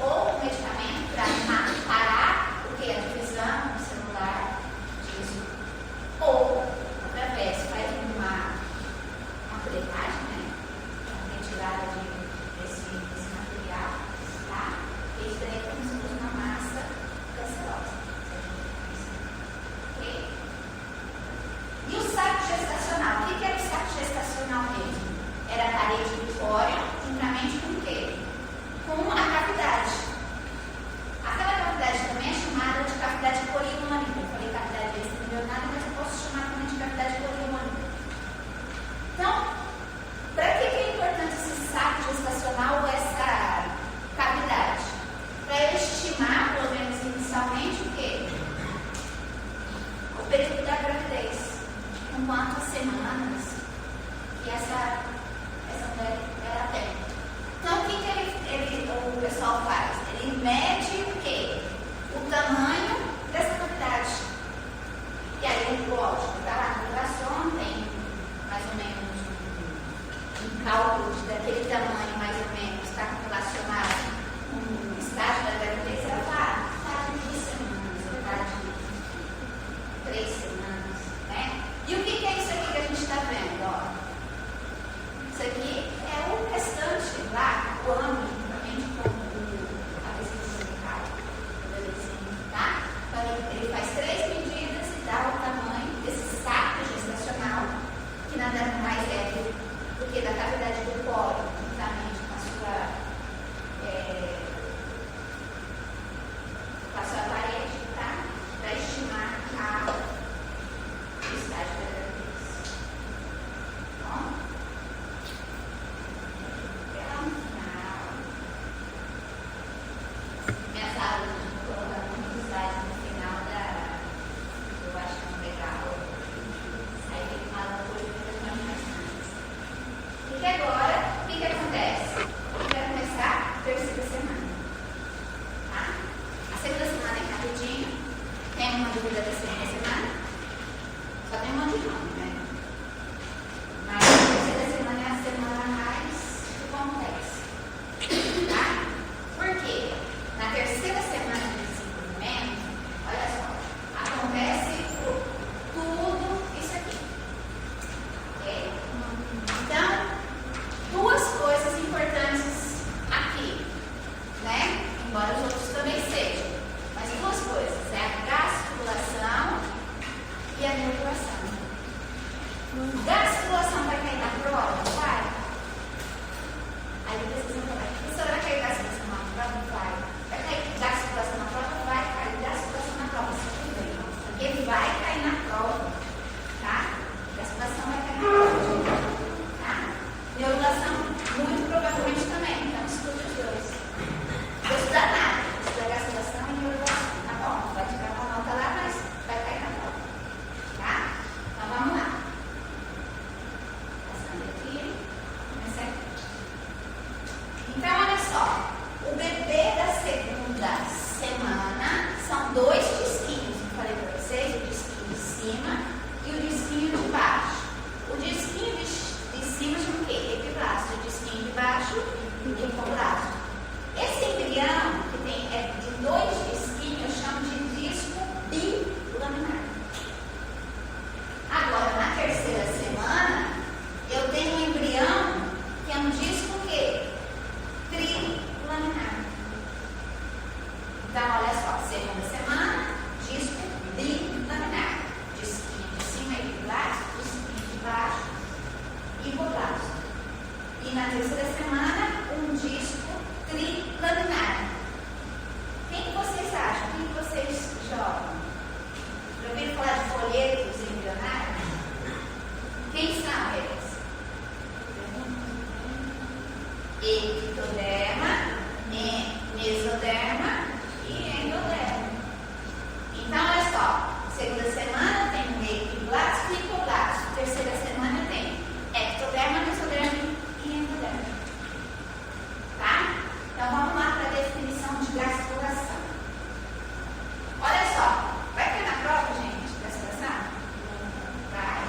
Ou um medicamento para parar o que? A divisão celular disso. Ou, através, faz uma curetagem, né? Uma retirada desse material, tá? Isso daí é como se fosse uma massa cancerosa. Ok? E o saco gestacional? O que era o saco gestacional mesmo? Era a parede do córeo, juntamente com o quê? Com a cavidade. Aquela cavidade também é chamada de cavidade coriônica. Eu falei cavidade extraembrionária, mas eu posso chamar também de cavidade coriônica. Então, para que é importante esse saco gestacional ou essa cavidade? Para eu estimar, pelo menos inicialmente, o quê? O período da gravidez. Com quantas semanas que essa mulher ela tem. Então, o que o pessoal faz? Ele mede o quê? O tamanho dessa cavidade. E aí, lógico, está lá no ultrassom, tem mais ou menos um cálculo daquele tamanho, mais ou menos, está relacionado com o estágio da gravidez. Ela fala, está de 2 semanas, ou está de 3 semanas, né? E o que é isso aqui que a gente está vendo? Ó? Isso aqui é o restante lá, o ano, juntamente com a pesquisa cervical, tá? Então, ele faz 3 medidas e dá o tamanho desse saco gestacional, que nada mais é do que da cavidade do colo, juntamente com a sua parede, tá? Para estimar o estágio da gravidez. Bom? Até lá no final, Porque agora, o que acontece? Vai começar a terceira semana. Tá? A segunda semana é rapidinho. Tem uma dúvida da segunda semana? Só tem uma de nome, né? Mas a terceira semana é a semana mais complexa. Tá? Por quê? Na terceira semana de desenvolvimento, olha só, acontece tudo isso aqui. Ok? Então, duas coisas importantes aqui, né? Embora os outros também sejam. Mas duas coisas, é a gastrulação e a neurulação. Gastrulação vai cair na prova? Vai. Aí depois vocês vão falar, professora, vai cair gastrulação na prova? Vai. Vai cair gastrulação na prova? Vai cair gastrulação na prova. Porque vai cair na prova. Tá? Gastrulação vai cair na prova. Tá? Neurulação, muito provavelmente também. Então, estude os dois. Não vou estudar nada. Estuda gastrulação e neurulação. Tá bom? Vai tirar uma nota lá, mas vai cair na prova. Tá? Então, vamos lá. Passando aqui. Começa aqui. Então, olha só. O bebê da segunda semana são dois disquinhos. Eu falei para vocês, o disquinho de cima e o disquinho de baixo. O disquinho de cima chama o quê? Epiblasto. O disquinho de baixo, hipoblasto. Esse embrião, que tem de dois disquinhos, eu chamo de disco bilaminar. Agora, na terceira semana, eu tenho um embrião que é um disco o quê? Trilaminar. Então, olha só, segunda semana, disco bilaminar. Disquinho de cima, epiblasto, disquinho de baixo, hipoblasto. E na terceira semana, um disco trilaminar. Quem vocês acham? Quem vocês jogam? Já ouviram falar de folhetos embrionários? Quem são eles? Ectoderma, mesoderma e endoderma. Então, olha só. Segunda semana tem epiblasto e hipoblasto. Terceira semana tem ectoderma, mesoderma e endoderma. Tá? Então, vamos lá para a definição de gastrulação. Olha só. Vai cair na prova, gente, gastrulação? Vai.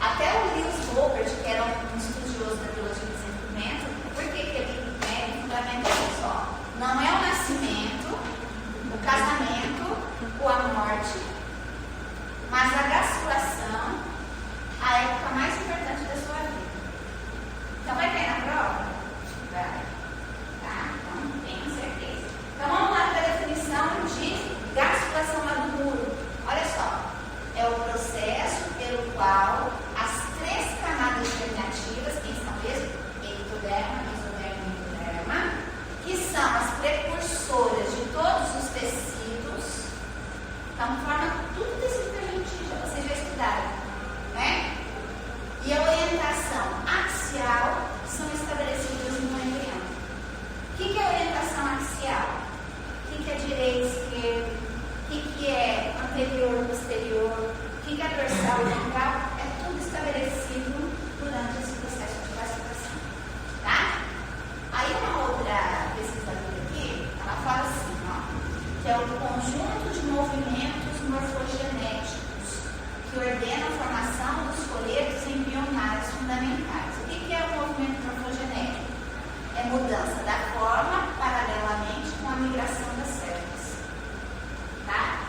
Até o Lewis Robert, que era um estudioso da biologia do desenvolvimento, por que ele fundamentou isso? Ó, não é o nascimento, o casamento ou a morte, mas a gastrulação, a época mais importante da sua vida. Então, vai cair na prova? Vai. Tá? Então, tenho certeza. Então, vamos lá para a definição de gastrulação lá do muro. Olha só. É o processo pelo qual as três camadas germinativas, que são mesmo ectoderma, mesoderma e endoderma, que são as precursoras de todos os tecidos, então formam tudo tecido que vocês já estudaram, né? E a orientação axial são estabelecidas no embrião. O que é orientação axial? O que é direita e esquerda? O que é anterior, posterior? O que é dorsal e ventral? É tudo estabelecido durante esse processo de gastrulação. Tá? Aí uma outra pesquisadora aqui, ela fala assim, ó, que é o conjunto de movimentos morfogenéticos que ordena a formação dos folhetos embrionários fundamentais. O que é o movimento morfogenético? É mudança da forma paralelamente com a migração das células. Tá?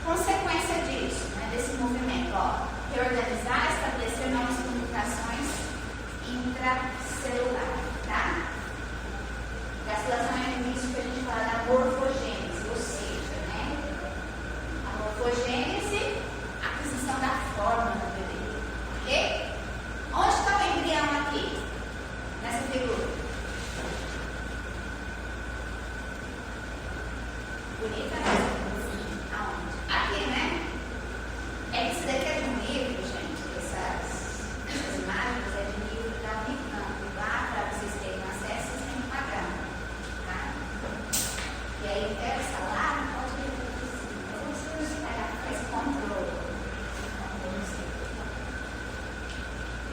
Consequência disso, né, desse movimento, ó, reorganizar, estabelecer novas comunicações intracelulares, tá? Gastrulação é o início que a gente fala da morfogênese, ou seja, né, a morfogênese, a aquisição da forma do bebê, ok? Onde está o embrião aqui, nessa figura? Bonita, né? Aonde? Aqui, né? É que isso daqui é de um livro, gente. Essas imagens é de livro da Unicamp. Lá, para vocês terem acesso, vocês têm que pagar. Tá? E aí, pega o salário, pode reproduzir. Mas você faz controle.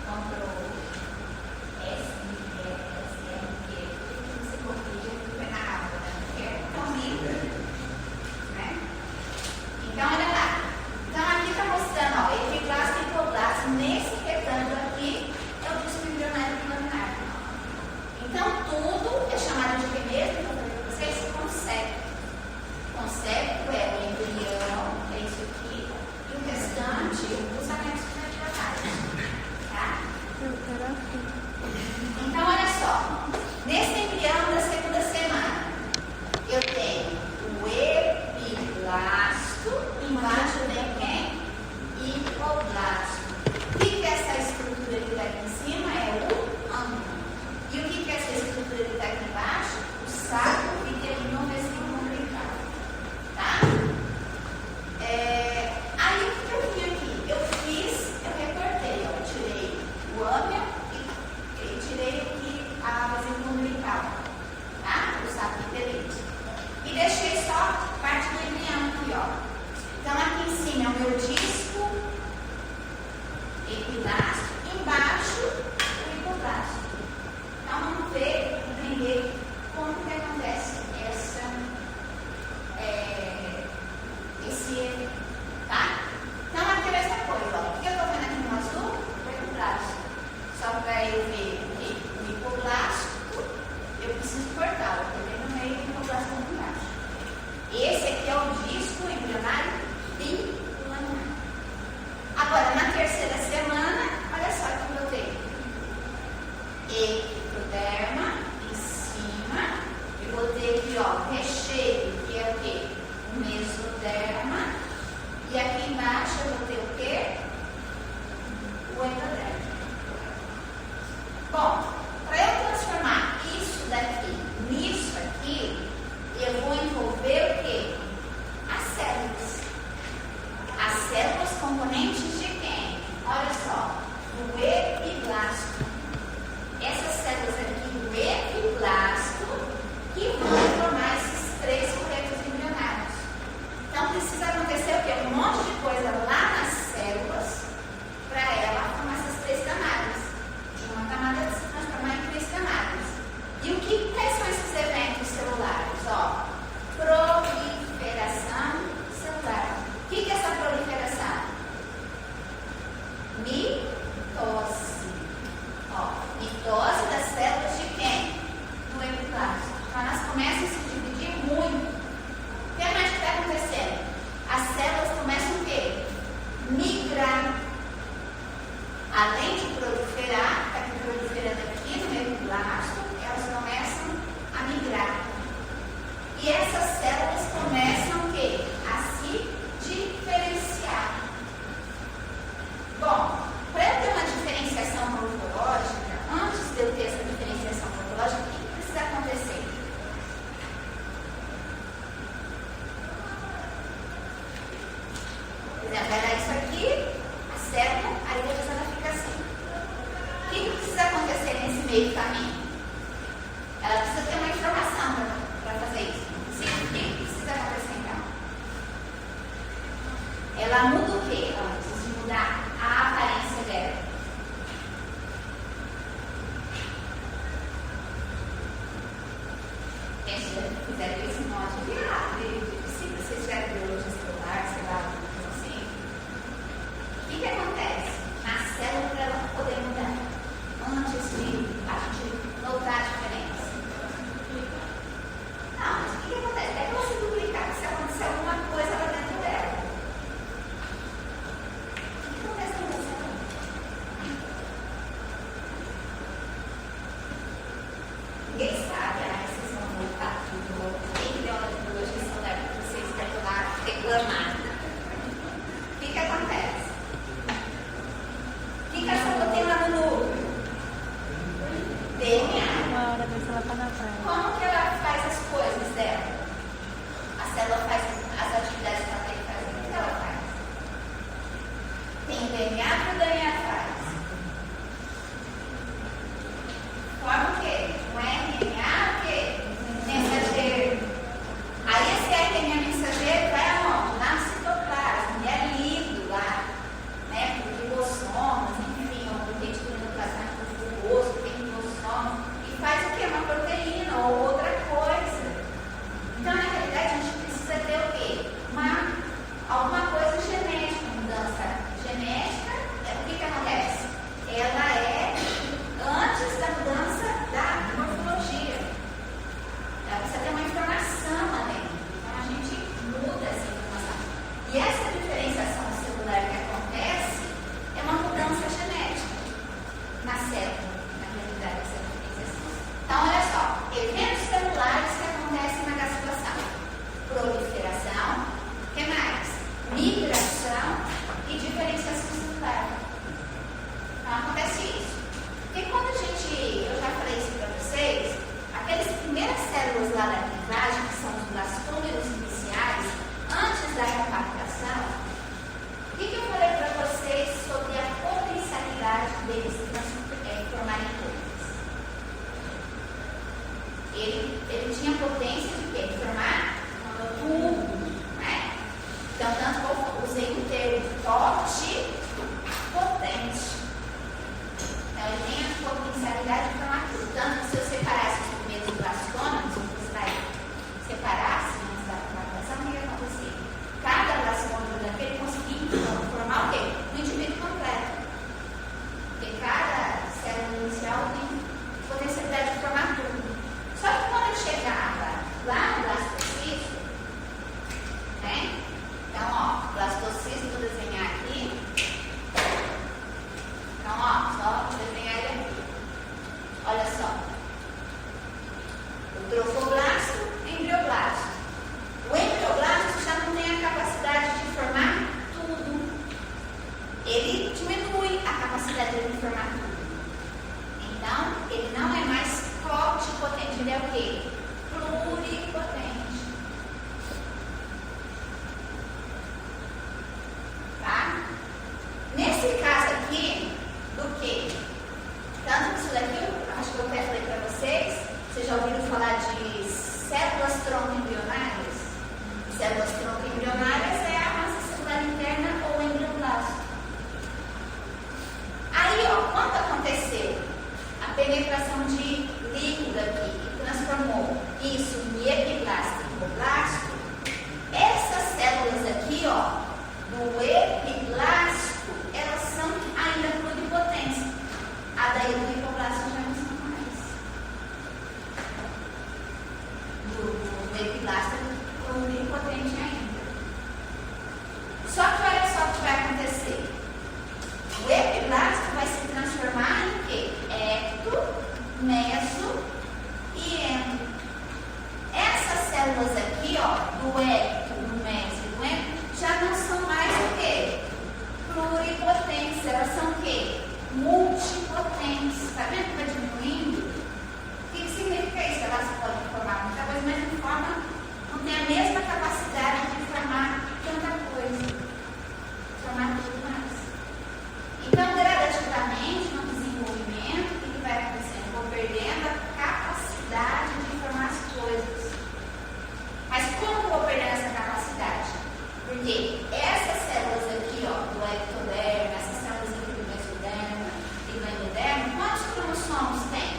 Controle. Então, olha só. Nesse embrião da segunda semana, eu tenho o epiblasto, embaixo vem quem? Hipoblasto. O que é essa estrutura que está aqui em cima? É o âmago. E o que é essa estrutura que está aqui embaixo? O saco vitelino umbilical. Tá? Aí o que eu vim aqui? Eu recortei, ó, tirei o âmago e tirei aqui a vesícula umbilical, tá? O saco vitelino. E deixei só parte do embrião aqui, ó. Então aqui em cima é o meu disco epiblasto, embaixo o hipoblasto. Então vamos ver, entender como que acontece esse, tá? Então aqui é a mesma coisa, ó. O que eu estou vendo aqui no azul? O hipoblasto. Só para eu ver o hipoblasto, eu preciso cortar, ó. Eu no meio do hipoblasto embaixo. Esse aqui é o disco embrionário bilanar. Agora, na terceira semana, olha só o que eu tenho. Ectoderma em cima. Eu botei aqui, ó, recheio, que é o quê? O mesoderma. E aqui embaixo eu botei o quê? O endoderma. Bom, para eu transformar isso daqui nisso aqui, eu vou envolver o quê? As células. As células componentes de quem? Olha só, do epiblasto. Essas células aqui do epiblasto que vão formar esses três coletos embrionários. Então precisa acontecer o quê? Um monte de coisa lá nas células para ela formar essas três camadas. De uma camada se transformar em três camadas. E quais são esses eventos celulares? Ó, proliferação celular. O que é essa proliferação? Mitose. Ó, mitose das células de quem? Do epiblasto. Então elas começam a se dividir muito. O que mais está acontecendo? As células começam o quê? Migrar. Além de proliferar, está aqui proliferando aqui no epiblasto, elas começam a migrar. E essas células começam o quê? A se diferenciar. Bom, para eu ter uma diferenciação morfológica, antes de eu ter essa diferenciação morfológica, o que precisa acontecer? Por exemplo, era isso aqui, a célula, aí depois ela fica assim. O que precisa acontecer nesse meio caminho? Ela precisa ter uma informação para fazer isso. Sim, o que precisa acontecer então? Ela muda o que antes de mudar a aparência dela? Gente, já fizeram esse monte de se vocês tiverem biologia celular, sei lá, assim. O que acontece na célula para ela poder mudar? Antes de a gente notar a diferença. Não, mas o que acontece? É ela se duplicar, se acontecer alguma coisa lá dentro dela. O que acontece com você? Ninguém sabe, vocês vão voltar tudo. Quem deu aula de biologia celular para vocês lá reclamar? O que acontece? O que a célula tem lá no núcleo? DNA. Uma hora dessa ela tá na praia. Como que ela faz as coisas dela? A célula faz as atividades que ela tem que fazer. O que ela faz? Tem o DNA que o DNA faz. Forma o quê? Um RNA o quê? Mensageiro. Aí esse RNA mensageiro vai aonde? Lá no citoplasma. Ele é lido lá, né? Por ribossomos, enfim, o retículo endoplasmático rugoso, tem ribossomos. E faz o quê? Uma proteína ou proliferação, o que mais? Migração e diferenciação celular. Então acontece isso. Porque quando eu já falei isso para vocês, aquelas primeiras células lá da clivagem, que são os blastômeros iniciais, antes da compactação, o que eu falei para vocês sobre a potencialidade deles formarem coisas? Ele tinha potência de quê? De formar tudo, né? Então, tanto que eu usei o termo forte, potente. Então, ele tem a potencialidade de formar tudo. Tanto que se eu separasse os primeiros blastômeros, se você separasse antes da compactação, o que ia acontecer? Cada blastômero daquele conseguia formar o quê? Um indivíduo completo. Porque cada célula inicial tem potencialidade de formar tudo. Só que quando ele chegava lá no blastocisto, né? Então, ó, blastocisto, vou desenhar aqui. Então, ó, só vou desenhar ele aqui. Olha só. O trofoblasto, embrioblasto. O embrioblasto já não tem a capacidade de formar tudo. Ele diminui a capacidade de formar tudo. Então, ele não é mais forte e potente. Ele é o quê? Pluripotente. Tá? Nesse caso aqui, do quê? Tanto que isso daqui, eu acho que eu até falei para vocês já ouviram falar de células tronco-embrionárias? Células tronco-embrionárias é a massa celular interna ou embrioblasto. Aí, ó, quando aconteceu a penetração de líquido aqui, que transformou isso em epiblasto e hipoblasto, essas células aqui, ó, do epiblasto, elas são ainda pluripotentes. A daí do hipoblasto já não são mais. Do epiblasto é pluripotente ainda. Só que olha só o que vai acontecer. O epiblasto vai se transformar em quê? Ecto, meso e endo. Essas células aqui, ó, do ecto, do meso e do endo, já não são mais o quê? Pluripotentes. Elas são o quê? Multipotentes. Está vendo que está diminuindo? O que significa isso? Elas podem formar muita coisa, mas não tem a mesma capacidade de formar tanta coisa. Formar tudo mais. Então, gradativamente, no desenvolvimento, o que vai acontecendo? Vou perdendo a capacidade de formar as coisas. Mas como vou perdendo essa capacidade? Porque essas células aqui, ó, do ectoderma, essas células aqui do mesoderma e do endoderma, quantos cromossomos tem?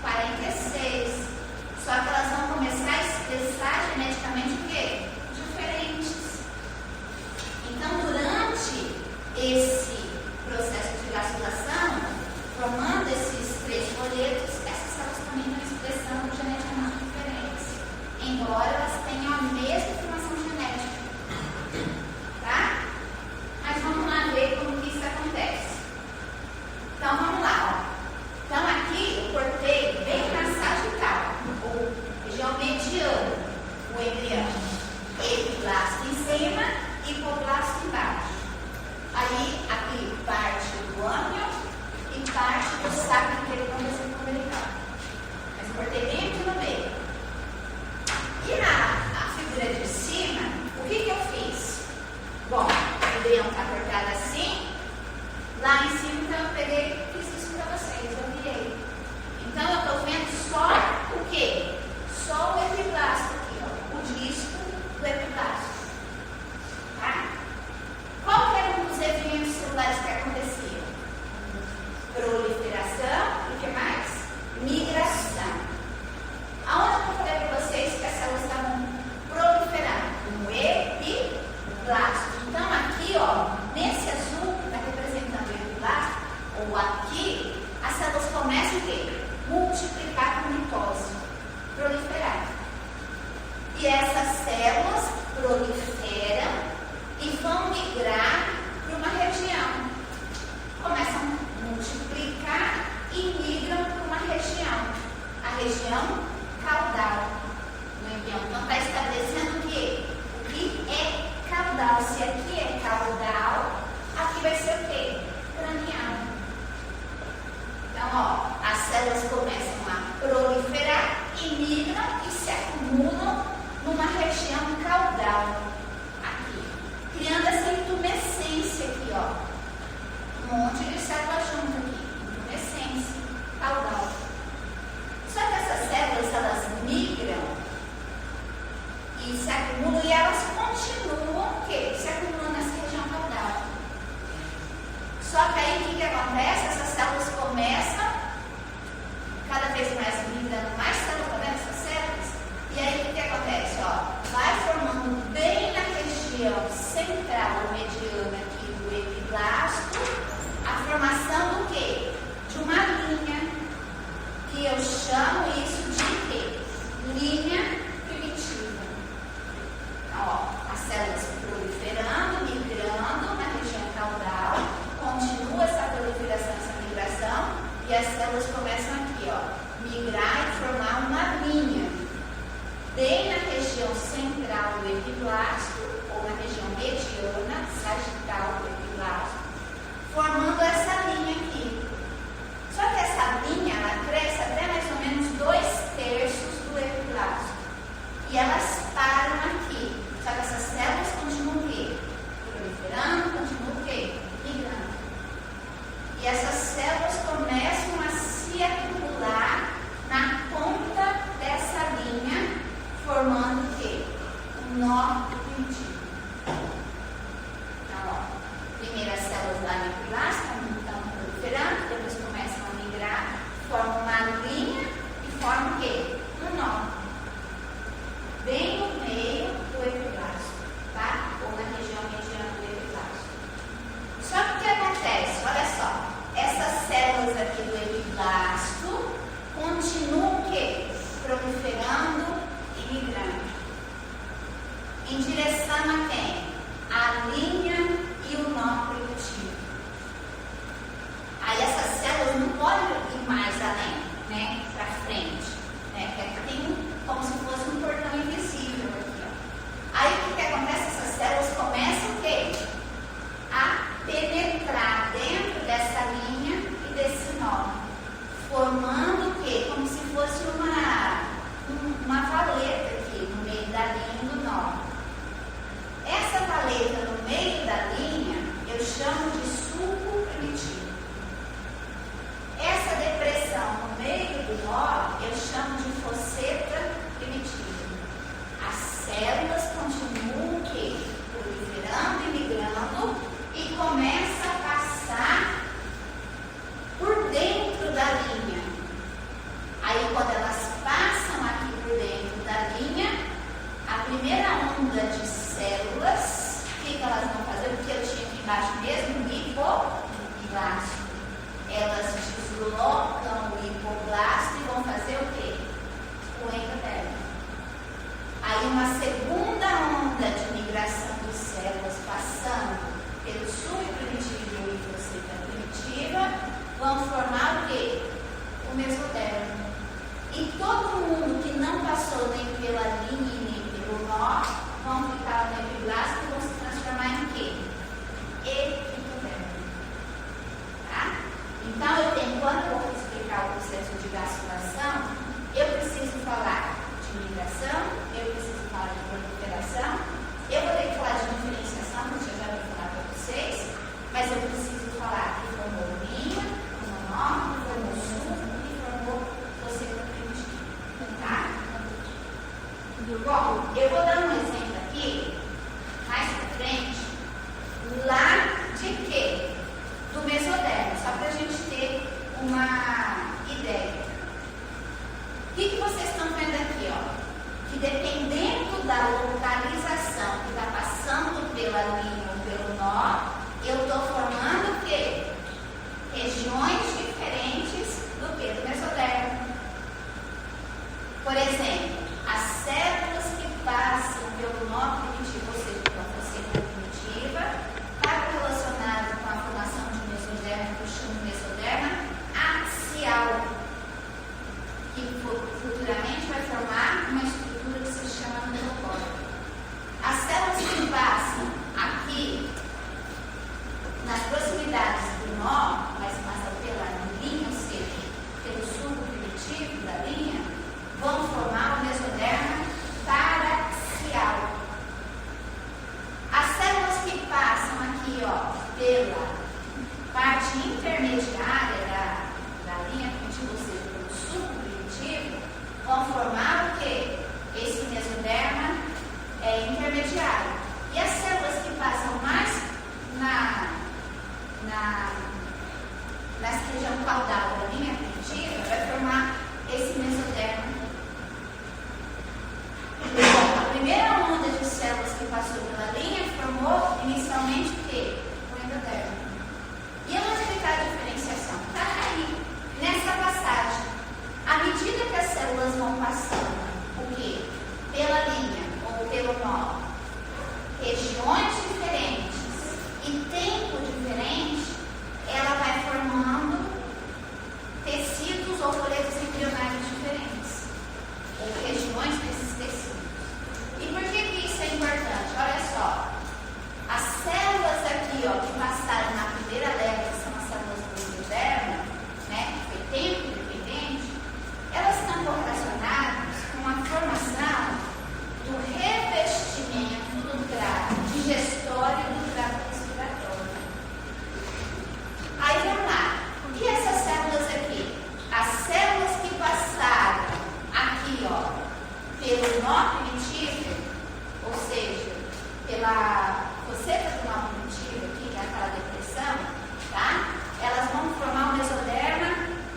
46. Só que elas vão começar a expressar geneticamente o quê? Diferentes. Então, durante esse processo de gastrulação, formando esses 3 folhetos, essas células também estão expressando geneticamente diferentes, embora elas tenham a mesma informação genética. Tá? Mas vamos lá ver como que isso acontece. Então, vamos lá. Ó. Então, aqui eu cortei bem na sagital, ou região mediana, o embrião. Epiblasto em cima e hipoblasto embaixo. Aí, aqui parte do âmbio e parte do saco inteiro para você comunicar. Mas eu cortei bem aqui no meio. E na figura de cima, o que eu fiz? Bom, o embrião está cortado assim. Lá em cima, então, eu peguei e fiz isso para vocês. Eu virei. Então, eu estou vendo só o quê? Só o epiblasto aqui, ó. O disco do epiblasto. Tá? Qual que era um dos eventos celulares que aconteciam? Proliferação e o que mais? Migração. Aonde eu falei para vocês que as células estavam proliferando? No epiblasto. Então, aqui, ó, nesse azul, que está representando o epiblasto, ou aqui, as células começam o quê? Multiplicar com mitose. Proliferar. E essas células proliferam e vão migrar para uma região. Começam a multiplicar e migram para uma região. A região caudal. No região. Então está estabelecendo o quê? O que é caudal. Se aqui é caudal, aqui vai ser o quê? Cranial. Então, ó, as células começam a proliferar e migram e se acumulam numa região caudal, aqui, criando essa intumescência aqui, ó. Um monte de células juntas aqui, intumescência, caudal. Só que essas células, elas migram e se acumulam e elas continuam o quê? Se acumulando nessa região caudal. Só que aí o que acontece? Essas células começam cada vez mais migrando mais células, tá vendo essas células? E aí o que acontece? Ó, vai formando bem na região central ou mediana aqui do epiblasto a formação do quê? De uma linha, que eu chamo isso de quê? Linha primitiva. Então, ó, as células proliferando, migrando na região caudal, continua essa proliferação, essa migração, e as células começam aqui, ó, migrar e formar uma linha, bem na região central do epiblasto, ou na região mediana, sagital do epiblasto, formando essa linha aqui. Só que essa linha, ela cresce até mais ou menos 2/3 do epiblasto. E elas param aqui. Só que essas células continuam o quê? Proliferando, continuam o quê? Migrando. E essas células começam a se acumular na ponta dessa linha, formando o quê? Um nó primitivo. Então, ó, primeiro as células lá no epiblasto estão proliferando, depois começam a migrar, formam uma linha e formam o quê? Um nó. Bem no meio do epiblasto, tá? Ou na região mediana do epiblasto. Só que o que acontece? Olha só, essas células aqui do epiblasto continuam o quê? Proliferando e migrando. Em direção a quem? A linha e o nó primitivo. Aí essas células não podem ir mais além, né? Para frente, né? Porque aqui tem como se fosse um portão invisível aqui, ó. Aí o que acontece? Essas células começam o quê? A penetrar dentro dessa linha e desse nó, formando o quê? Como se fosse uma valeta aqui no meio da linha e do nó. Essa valeta no meio da linha eu chamo de sulco primitivo. Essa depressão no meio do nó eu chamo de fosseta primitiva. As células continuam o quê? Proliferando e migrando e começa a passar por dentro da linha. Aí quando elas passam aqui por dentro da linha, a primeira onda de células, o que elas vão fazer? Porque eu tinha aqui embaixo mesmo hipoblasto. Elas deslocam o hipoblasto e vão fazer o quê? O endotélio. Aí uma segunda onda de migração de células passando pelo subprimitivo e fosseta primitiva vão formar o quê? O mesotélio. E todo mundo que não passou nem pela linha e nem pelo nó vão ficar no epiblasto e vão se transformar em quê? Ectotélio. Tá? Então, quando eu vou explicar o processo de vasculação, eu preciso falar de migração, eu preciso falar de proliferação, eu vou ter que falar de diferenciação, que eu já vou falar para vocês, mas eu preciso falar que formou linha, formou nó, formou sulco e formou fosseta primitiva. Tá? Bom, eu vou dar um exemplo aqui, mais para frente, lá de quê? Do mesotélio, só para a gente ter uma ideia. O que vocês estão vendo aqui, ó? Que dependendo da localização que está passando pela linha ou pelo nó, eu estou formando o quê? Regiões diferentes do que? Do mesotélio. Por exemplo, as células que passam vão passando o quê? Pela linha ou pelo nó. Regiões diferentes e tempo diferente, ela vai formando tecidos ou folhetos embrionários diferentes, ou regiões desses tecidos. E por que isso é importante? Olha só, as células aqui, ó, que passaram na primeira leva, que são as células do mesoderma, né, que foi tempo independente, elas estão correlacionadas com a formação do revestimento do trato digestório e do trato respiratório. Aí vamos lá. E essas células aqui? As células que passaram aqui, ó, pelo nó primitivo, ou seja, pela fosseta do nó primitivo, aqui, naquela depressão, tá? Elas vão formar o mesoderma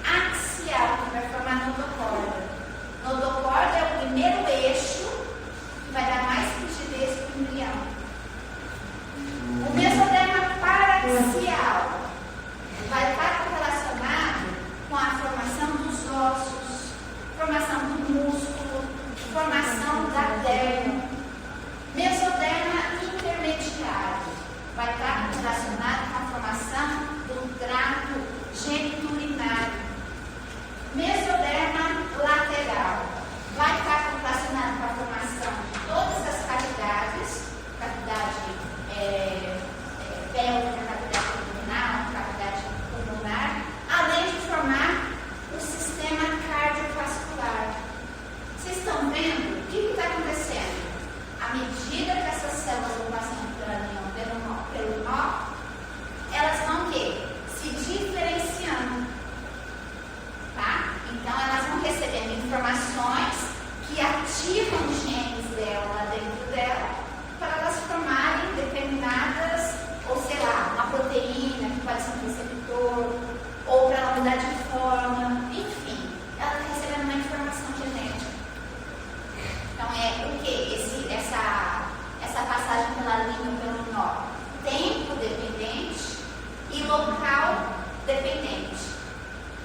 axial, que vai formar nodocórdia. Nodocórdia é o primeiro eixo que vai dar mais rigidez para o embrião. O mesoderma paraxial vai estar correlacionado com a formação dos ossos, formação do músculo, formação da derma. Mesoderma intermediário vai estar relacionado com a formação do trato geniturinário. Mesoderma lateral vai estar relacionado com a formação de todas as cavidades, cavidade pélvica, cavidade abdominal, cavidade pulmonar, além de formar o sistema cardiovascular. Vocês estão vendo o que está acontecendo? À medida que essas células vão passando pelo nó, elas vão o quê? Se diferenciando. Tá? Então elas vão recebendo informações que ativam os genes dela lá dentro dela para elas formarem determinadas, ou sei lá, uma proteína que pode ser um receptor, ou para ela mudar de forma, enfim, ela está recebendo uma informação genética. Então é o que? Essa passagem pela linha ou pelo nó, tempo dependente e local dependente.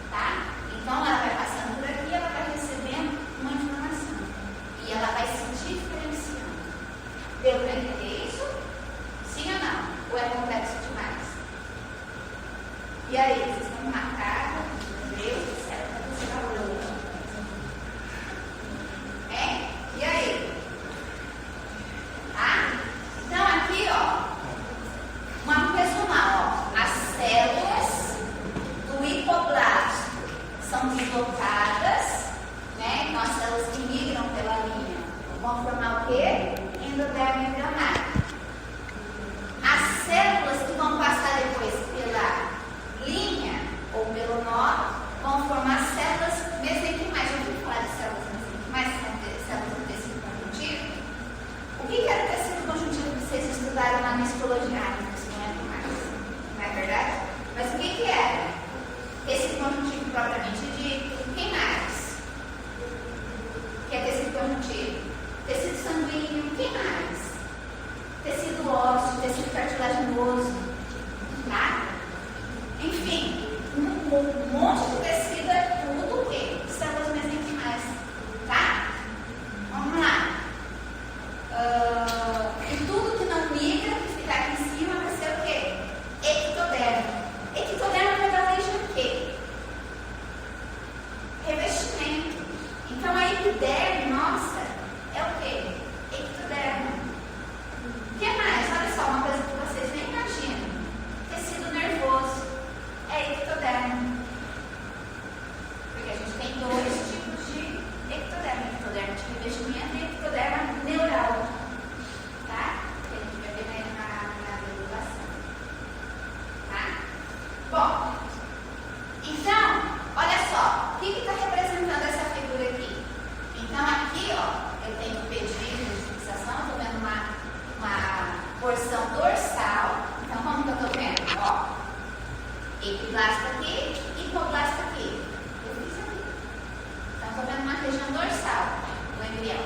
Tá? Então ela vai passando por aqui, ela vai recebendo uma informação e ela vai se diferenciando. Deu para entender isso? Sim ou não? Ou é complexo demais? E aí, vocês estão marcados? Meu Deus do céu, tá tudo calor. E aí? Tá? Então aqui, ó, vamos resumar, ó. As células do hipoblasto são deslocadas, né? Então as células que migram pela linha vão formar o quê? Endodermo embrionário. As células que vão passar depois pela linha ou pelo nó vão formar células mesenquimais. Já ouviu falar de células mesenquimais? Células do tecido conjuntivo? O que era o tecido conjuntivo que vocês estudaram lá na histologia? Não lembro mais. Não é verdade? Mas o que era? Tecido conjuntivo propriamente dito. Quem mais? Que é tecido conjuntivo? Tecido sanguíneo. Quem mais? Tecido ósseo, tecido cartilaginoso. Tá? Enfim, um monte de tecido é tudo o quê? Células mesenquimais. Tá? Vamos lá. E tudo que não migra, que fica aqui em cima, vai ser o quê? Ectoderma. Ectoderma vai dar origem a quê? Revestimento. Então a epiderme, nossa, é o quê? Ectoderma. O que mais? Olha só, uma coisa que vocês nem imaginam. Tecido nervoso é ectoderma. Porque a gente tem dois tipos de ectoderma. Ectoderma de revestimento e ectoderma neural. Tá? Que a gente vai ver na regulação. Tá? Bom, então, olha só. O que está representando essa figura aqui? Então aqui, ó, eu tenho o pedido de fixação. Estou vendo uma porção dorsal. Então, como que eu estou vendo? Ó, epiblasto aqui, hipoblasto aqui. Eu fiz aqui. Então, estou vendo uma região dorsal do embrião.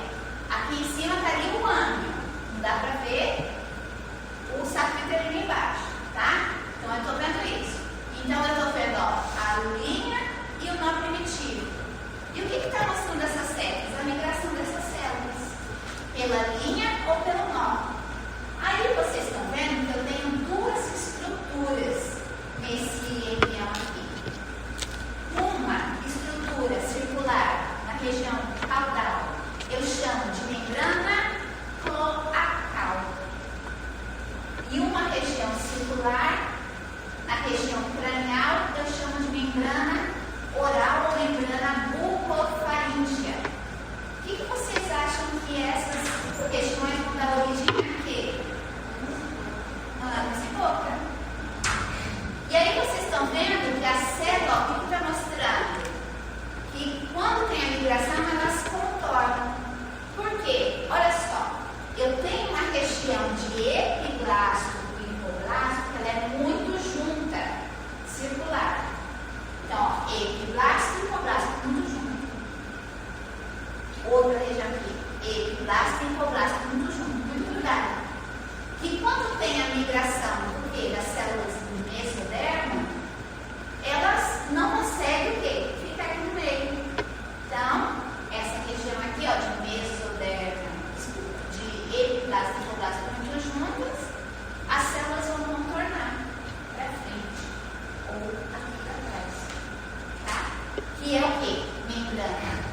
membrana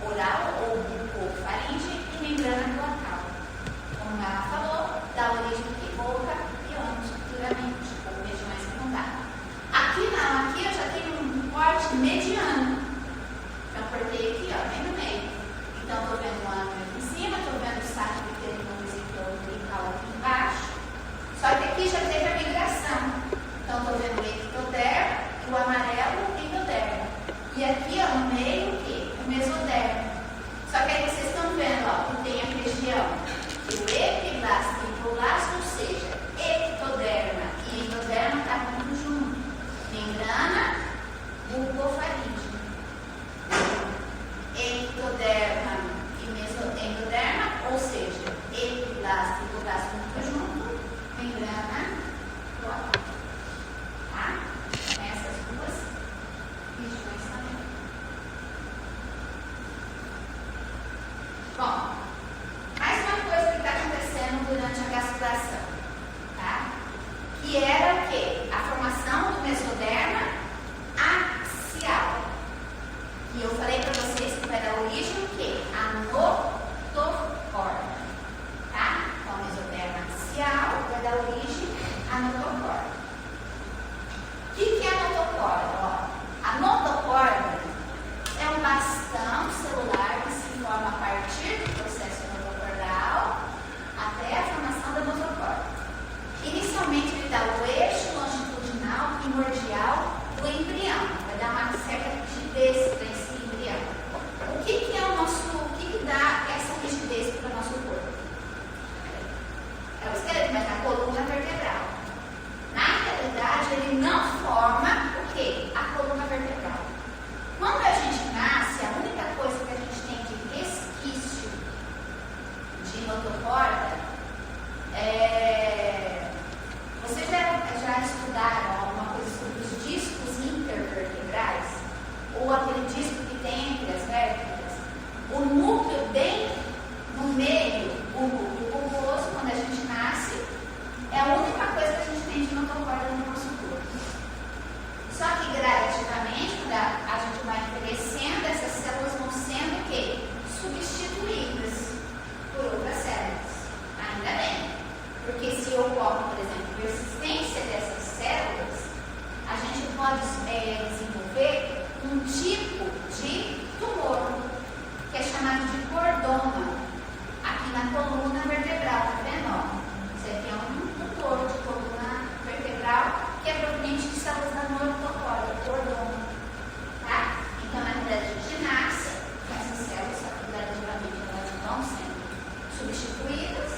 oral ou bucofaringe e membrana glotal. Como ela falou, dá origem de boca e ânus futuramente, ou regiões secundárias. Aqui não, aqui eu já tenho um corte mediano. Então, cortei aqui, ó, bem no meio. Então, estou vendo o ânus aqui em cima, estou vendo o saco umbilical aqui embaixo. Só que aqui já teve a migração. Então, estou vendo o ectoderma e o amarelo endoderma. E aqui, ó, no meio, o quê? O mesoderma. Só que aí vocês estão vendo, ó, que tem a região que o epiblasto e hipoblasto, ou seja, ectoderma e endoderma está muito junto. Membrana bucofaringe. Ectoderma e mesoendoderma, ou seja, epiblasto e hipoblasto muito junto. Membrana glotal. Tá? Essas duas regiões também. Bom, mais uma coisa que está acontecendo durante a gastrulação, tá? Que era o quê? A formação do mesoderma axial. E eu falei para vocês que vai dar origem o quê? A notocorda, tá? Então, o mesoderma axial vai dar origem à notocorda. O que é a notocorda? Ó, a notocorda é um bastão celular que se forma a partir do processo notocordal até a formação da notocorda. Inicialmente, ele dá o eixo longitudinal primordial do embrião, vai dar uma certa rigidez para esse embrião. O que é o nosso, o que dá essa rigidez para o nosso corpo? É o esqueleto, mas a coluna vertebral. Na realidade, ele não forma o quê? A coluna vertebral. Quando a gente nasce, a única coisa que a gente tem de resquício de notocorda é... Vocês já estudaram alguma coisa sobre os discos intervertebrais? Ou aquele disco que tem entre as vértebras? O núcleo bem no meio, o núcleo bulboso, quando a gente nasce, é a única coisa que a gente tem de notocorda no nosso corpo. Só que gradativamente, quando a gente vai envelhecendo, essas células vão sendo o quê? Substituídas por outras células. Ainda bem. Porque se ocorre, por exemplo, persistência dessas células, a gente pode desenvolver um tipo de tumor, que é chamado de cordoma, aqui na coluna vertebral, tá vendo? Ó? Você tem um tumor de coluna vertebral que é proveniente de células da notocorda, cordoma, tá? Então, na verdade, a gente nasce com essas células, só que gradativamente elas vão sendo substituídas,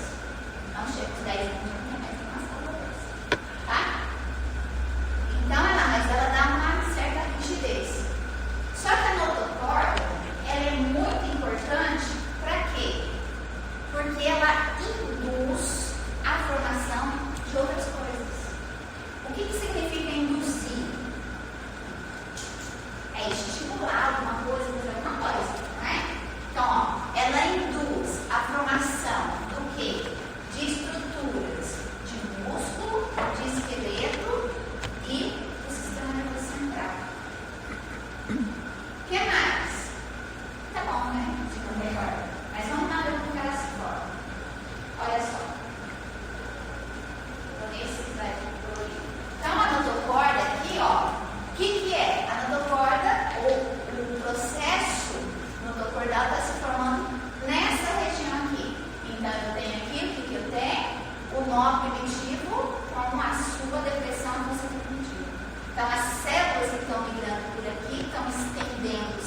não chega aos 10 anos, mas tem uma célula dessa, tá? Então, ela dá uma certa rigidez. Só que a notocorda, ela é muito importante para quê? Porque ela induz a formação de outras coisas. O que significa induzir? É estimular alguma coisa, fazer alguma coisa, não é? Então, ó, ela induz a formação do quê? De estruturas de músculo, de esqueleto e do sistema nervoso central. O que mais? Tá bom, né? Se não recorda. Mas vamos lá ver como que ela se forma. Olha só. Vou nesse slide colorido. Então, a notocorda aqui, ó. O que é? A notocorda, ou o processo notocordal está se formando nessa região aqui. Então, eu tenho aqui, o que eu tenho? O nó primitivo com a sua depressão fossa primitiva. Então, as células que estão migrando por aqui estão estendendo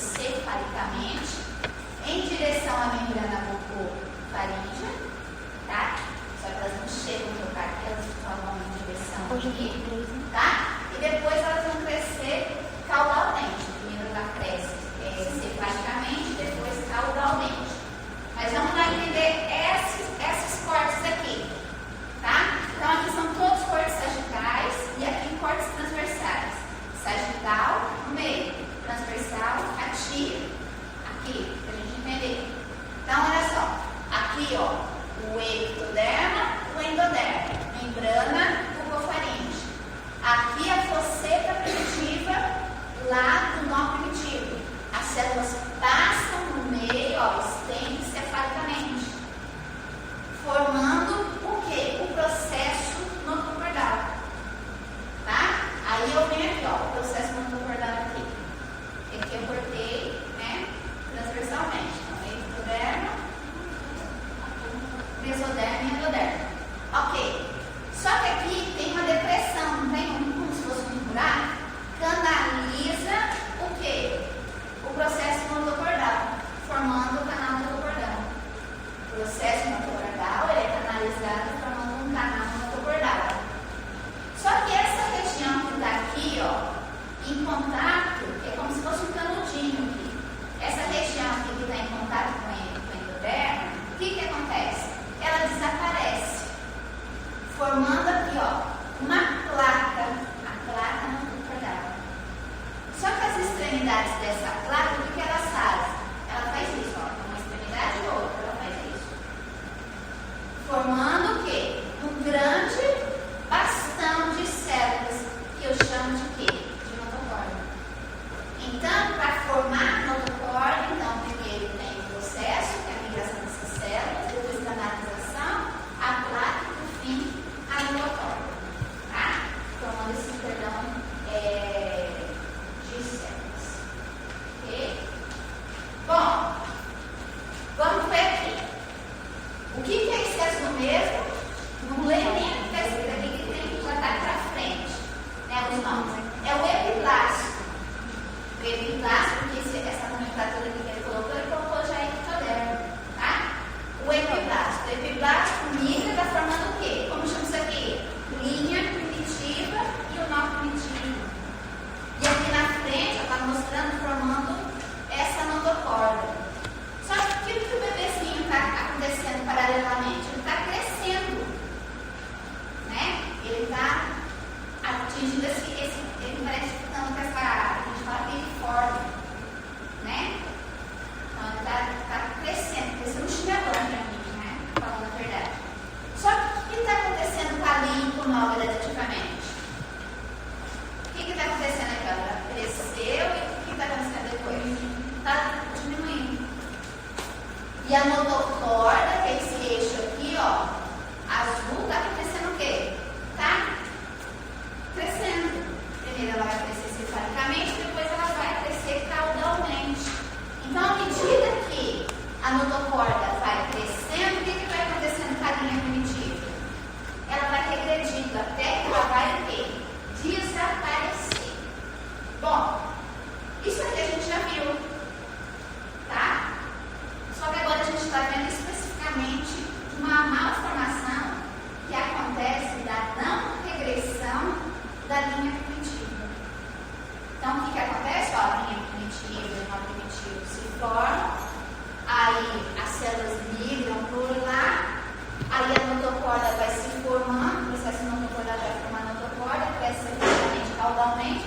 formar notocorda, então, primeiro tem o processo, que é a migração dessas células, depois a canalização, a placa e, por fim, a notocorda, tá? Formando esse cordão de células. Ok? Bom, vamos ver aqui. O que é excesso do mesmo? Não lê nem o que está escrito aqui, que tem que botar para frente, né, os nomes. É o epiblasto. O epiblasto, porque essa nomenclatura aqui que ele colocou já ectoderma, tá? O epiblasto. O epiblasto migra, está formando o quê? Como chama isso aqui? Linha primitiva e o nó primitivo. E aqui na frente, está mostrando, formando essa notocorda. Só que o que o bebezinho está acontecendo paralelamente? Ele está crescendo, né? Ele está atingindo ele parece que está com essa, a gente fala piriforme, né? Então ele está crescendo um chinelão para mim, né? Falando a verdade. Só que o que está acontecendo com a linha e com o nó gradativamente? O que está acontecendo aqui? Ela cresceu e o que está acontecendo depois? Está diminuindo. E a notocorda, que é esse eixo aqui, ó, azul, está acontecendo o quê? Tá crescendo. Primeiro ela vai crescer cefalicamente, depois ela vai crescer caudalmente. Então, à medida que a notocorda vai crescendo, o que vai acontecendo com a linha primitiva? Ela vai regredindo até que ela vai o quê? Desaparecer. Bom, isso aqui a gente já viu, tá? Só que agora a gente está vendo especificamente uma malformação que acontece da não regressão da linha primitiva. Então, o que acontece? Ó, a linha primitiva e o nó primitivo se formam, aí as células migram por lá, aí a notocorda vai se formando, o processo notocorda vai formar a notocorda, cresce cefalicamente, caudalmente,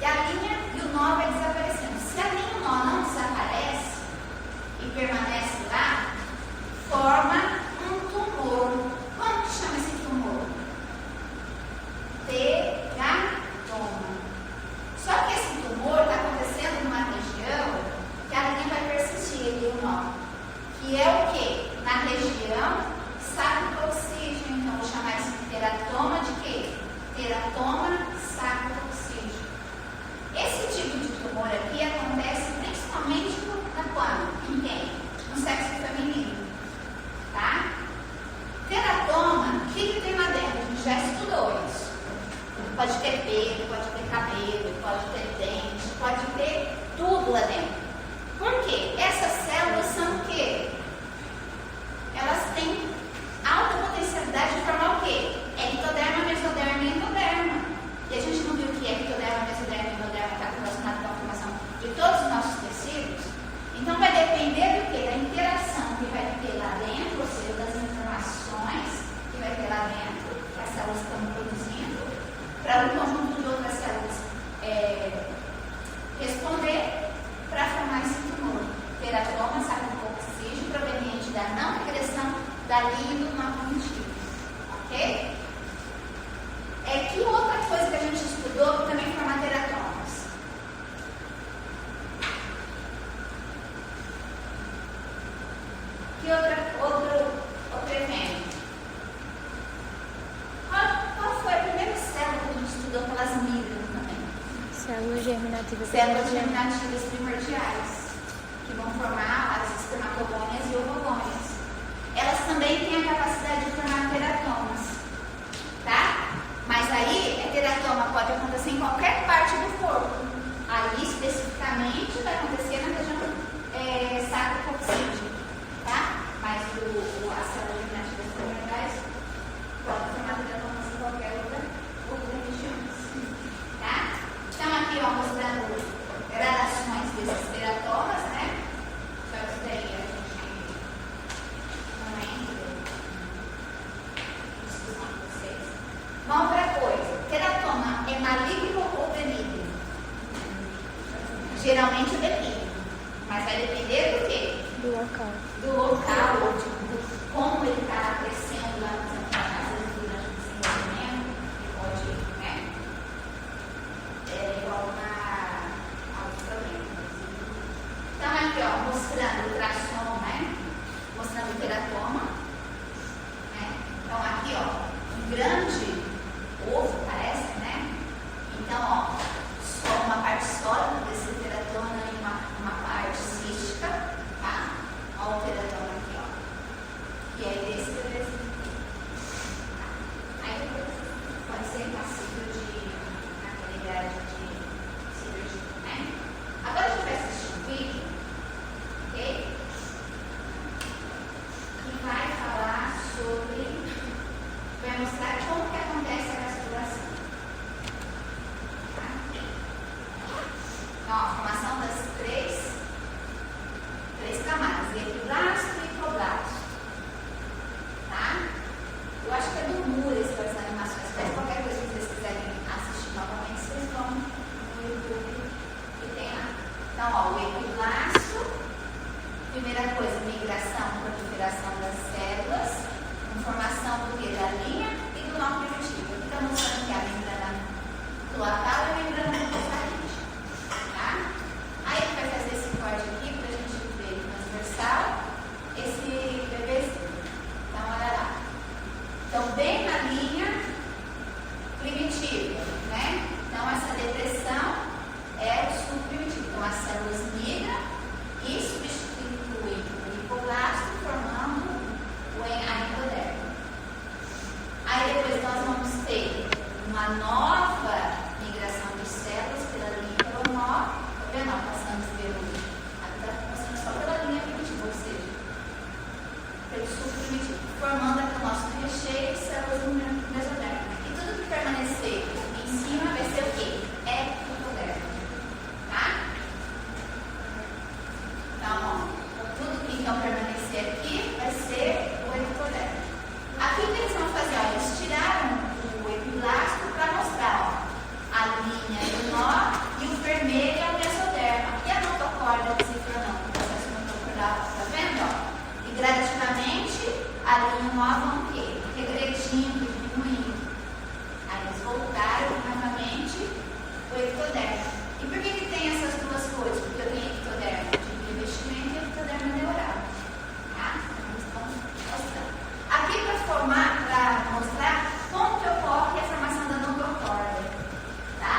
e a linha e o nó vai desaparecendo. Se a linha e o nó não desaparece e permanece lá, forma um tumor. Como que chama esse tumor? Teratoma. Só que esse tumor está acontecendo numa região que a linha vai persistir ali o nó. Que é o quê? Na região sacro-oxígeno. Então, vou chamar isso de teratoma de quê? Teratoma sacro-oxígeno. Esse tipo de tumor aqui acontece principalmente na quando? Em quem? No sexo feminino. Tá? Teratoma, o que tem lá dentro? A gente já estudou isso. Pode ter pelo, pode ter cabelo, pode ter dente, pode ter tudo lá dentro. Por quê? Essas células são o quê? Elas têm alta potencialidade de formar o quê? Ectoderma, mesoderma e endoderma. E a gente não viu que ectoderma, mesoderma e endoderma está relacionado com a formação de todos os nossos tecidos? Então vai depender do quê? Da interação que vai ter lá dentro, ou seja, das informações que vai ter lá dentro, que as células estão produzindo, para um conjunto de outras células responder para formar esse tumor. Teratoma, sacro-oxígeno, proveniente da não regressão da linha do nó primitivo. Ok? Que outra coisa que a gente estudou que também forma teratomas? Que outro evento? Qual foi a primeira célula que a gente estudou que elas migram também? Células germinativas. Células germinativas primordiais, que vão formar as espermatogônias e ovogônias. Elas também têm a capacidade de formar teratomas, tá? Mas aí, teratoma pode acontecer em qualquer parte do corpo. Aí, especificamente, vai acontecer na região sacro-oxígeno, tá? Mas as células germinativas primordiais podem formar teratomas em qualquer outra região, tá? Então, aqui, ó, mostrando gradações desses teratomas, né? Só que isso daí a gente não entra em discussão com vocês. Uma outra coisa, teratoma é maligno ou benigno? Geralmente é benigno, mas vai depender do quê? Do local. Do local, ou tipo, como ele está crescendo lá, por exemplo, na casa durante o desenvolvimento, ele pode, né? Igual aos problemas. ó, mostrando o ultrassom, né? Mostrando o teratoma. Né? Então, aqui, ó, um grande ovo, parece, né? Então, ó, só uma parte sólida desse teratoma e uma parte cística, tá? Ó, o teratoma aqui, ó. E aí, desse bebezinho. Aí, pode ser passível de, naquela idade de cirurgia, né? Agora a gente vai assistir um vídeo, ok? Que vai falar sobre, vai mostrar como que acontece a gastrulação. Tá? Então, a formação das três camadas, epiblasto e hipoblasto. Tá? Eu acho que é do Moore essas animações, mas qualquer coisa que vocês quiserem assistir novamente, vocês vão no YouTube e tem lá. Então, ó, o epiblasto, primeira coisa, migração, proliferação das células, formação do que? Da linha e do nó primitivo. Aqui está mostrando que a membrana cloacal e a membrana mucosalite. Tá? Aí a gente vai fazer esse corte aqui para a gente ver transversal esse bebezinho. Então, olha lá. Então, bem na linha primitiva, né? Então, essa depressão é o subprimitivo. Então, as células migram e substituem o hipoblasto, formando a endoderma. Aí, depois, nós vamos ter uma nova migração de células pela linha e pelo nó. Tá vendo? Passamos só pela linha primitiva, ou seja, pelo subprimitivo, formando aqui o nosso recheio de células do mesoderma. E tudo que permanecer em cima vai ser o quê? Ectoderma. Tá? Então, ó, tudo que então permanecer aqui vai ser o ectoderma. Aqui o que eles vão fazer? Ó, eles tiraram o epiblasto para mostrar, ó, a linha do nó e o vermelho é o mesoderma. E a notocorda desenfrenando, o processo notocordial, tá vendo? Ó? E gradativamente a linha e o nó vão o quê? Regredindo, diminuindo. Aí eles voltaram novamente o ectoderma. E por que tem essas duas coisas? Porque eu tenho ectoderma de revestimento e ectoderma neural. Tá? Então eles estão mostrando. Aqui para mostrar como que ocorre a formação da notocorda. Tá?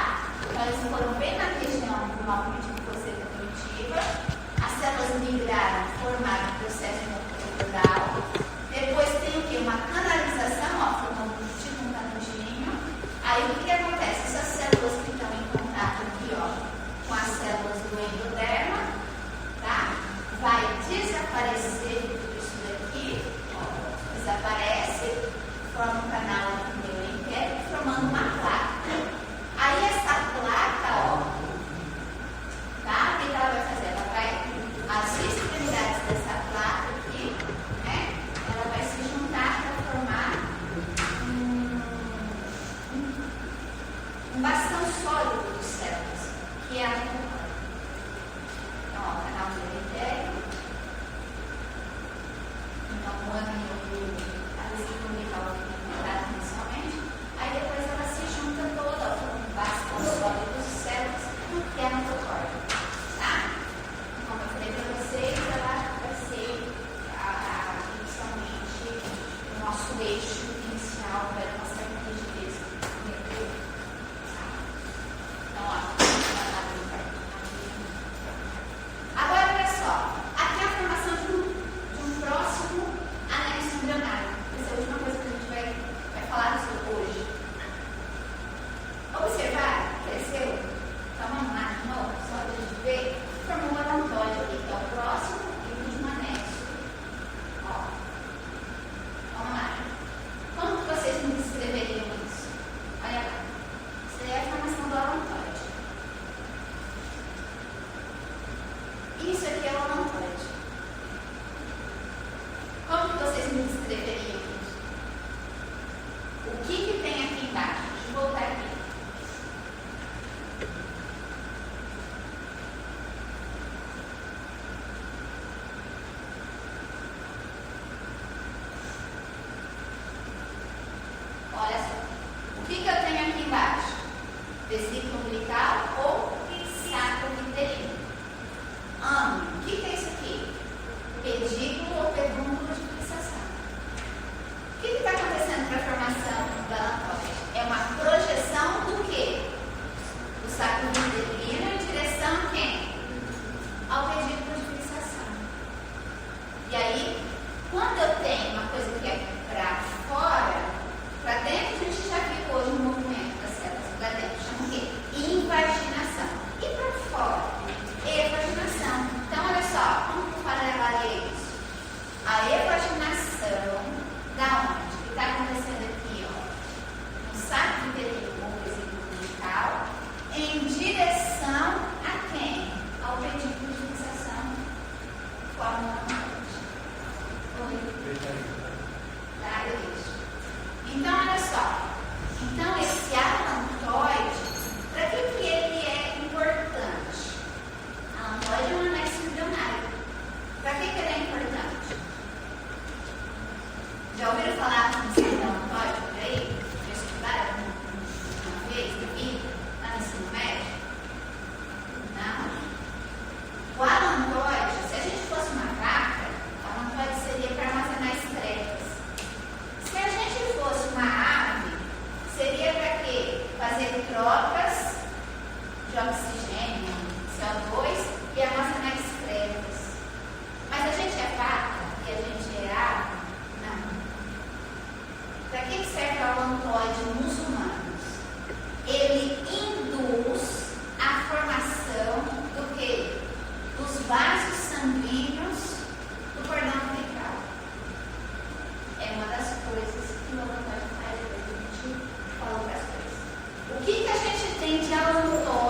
Então eles foram bem na região do nó primitivo e placenta primitiva. As células migraram, formaram o processo notocordial. Depois tem o que? Uma canalização, ó, formando tipo um canudinho. Aí o que acontece? Essas células que estão em contato aqui, ó, com as células do endoderma, tá? Vai desaparecer tudo isso daqui, ó, desaparece, forma um canal aqui no meio interno, formando uma placa. Aí essa placa, ó, tá? O que ela vai fazer? Ela vai, as extremidades dessa placa aqui, né? Ela vai se juntar para formar um bastão sólido de células, que é a notocorda. Então, ó, o canal interno. Então, o ângulo, a vesícula umbilical encontrada inicialmente. Aí depois ela se junta toda, forma um bastão sólido de células, que é a notocorda. Tá? Como eu falei para vocês, ela vai ser inicialmente o nosso eixo inicial para a nossa rigidez. Então, ó, agora olha só, aqui é a formação de um próximo anexo embrionário. Essa é a última coisa que a gente vai falar sobre hoje. Observar, cresceu? Então vamos lá de novo, só para a gente ver. Formou um odontóide aqui, que é o próximo e o último anexo. Ó, vamos lá. Como que vocês me descreveriam isso? Olha lá. Isso é a formação do odontóide. Isso aqui é o odontóide. Como que vocês me descreveriam isso? O que tem aqui embaixo? Deixa eu voltar aqui. Olha só. O que eu tenho aqui embaixo? Vesícula umbilical ou saco uterino? O que é isso Qual alantoide? Oi? Da igreja. Então, olha só. Então, esse alantoide, para que ele é importante? Alantoide é um anexo embrionário. Para que ele é importante? Já ouviram falar do conceito de alantoide por aí? Já estudaram uma vez na vida, lá no ensino médio? Não? O alantoide, se a gente fosse uma vaca, o alantoide seria para armazenar excretas. Se a gente fosse uma ave, seria para quê? Fazer trocas de oxigênio, CO2 e armazenar excretas. Mas a gente é vaca e a gente é ave? Não. Para que serve o alantoide nos humanos? Ele induz a formação do quê? Dos vasos sanguíneos do cordão umbilical. É uma das coisas que o alantoide faz, a gente falou para as coisas. O que a gente tem de alantoide?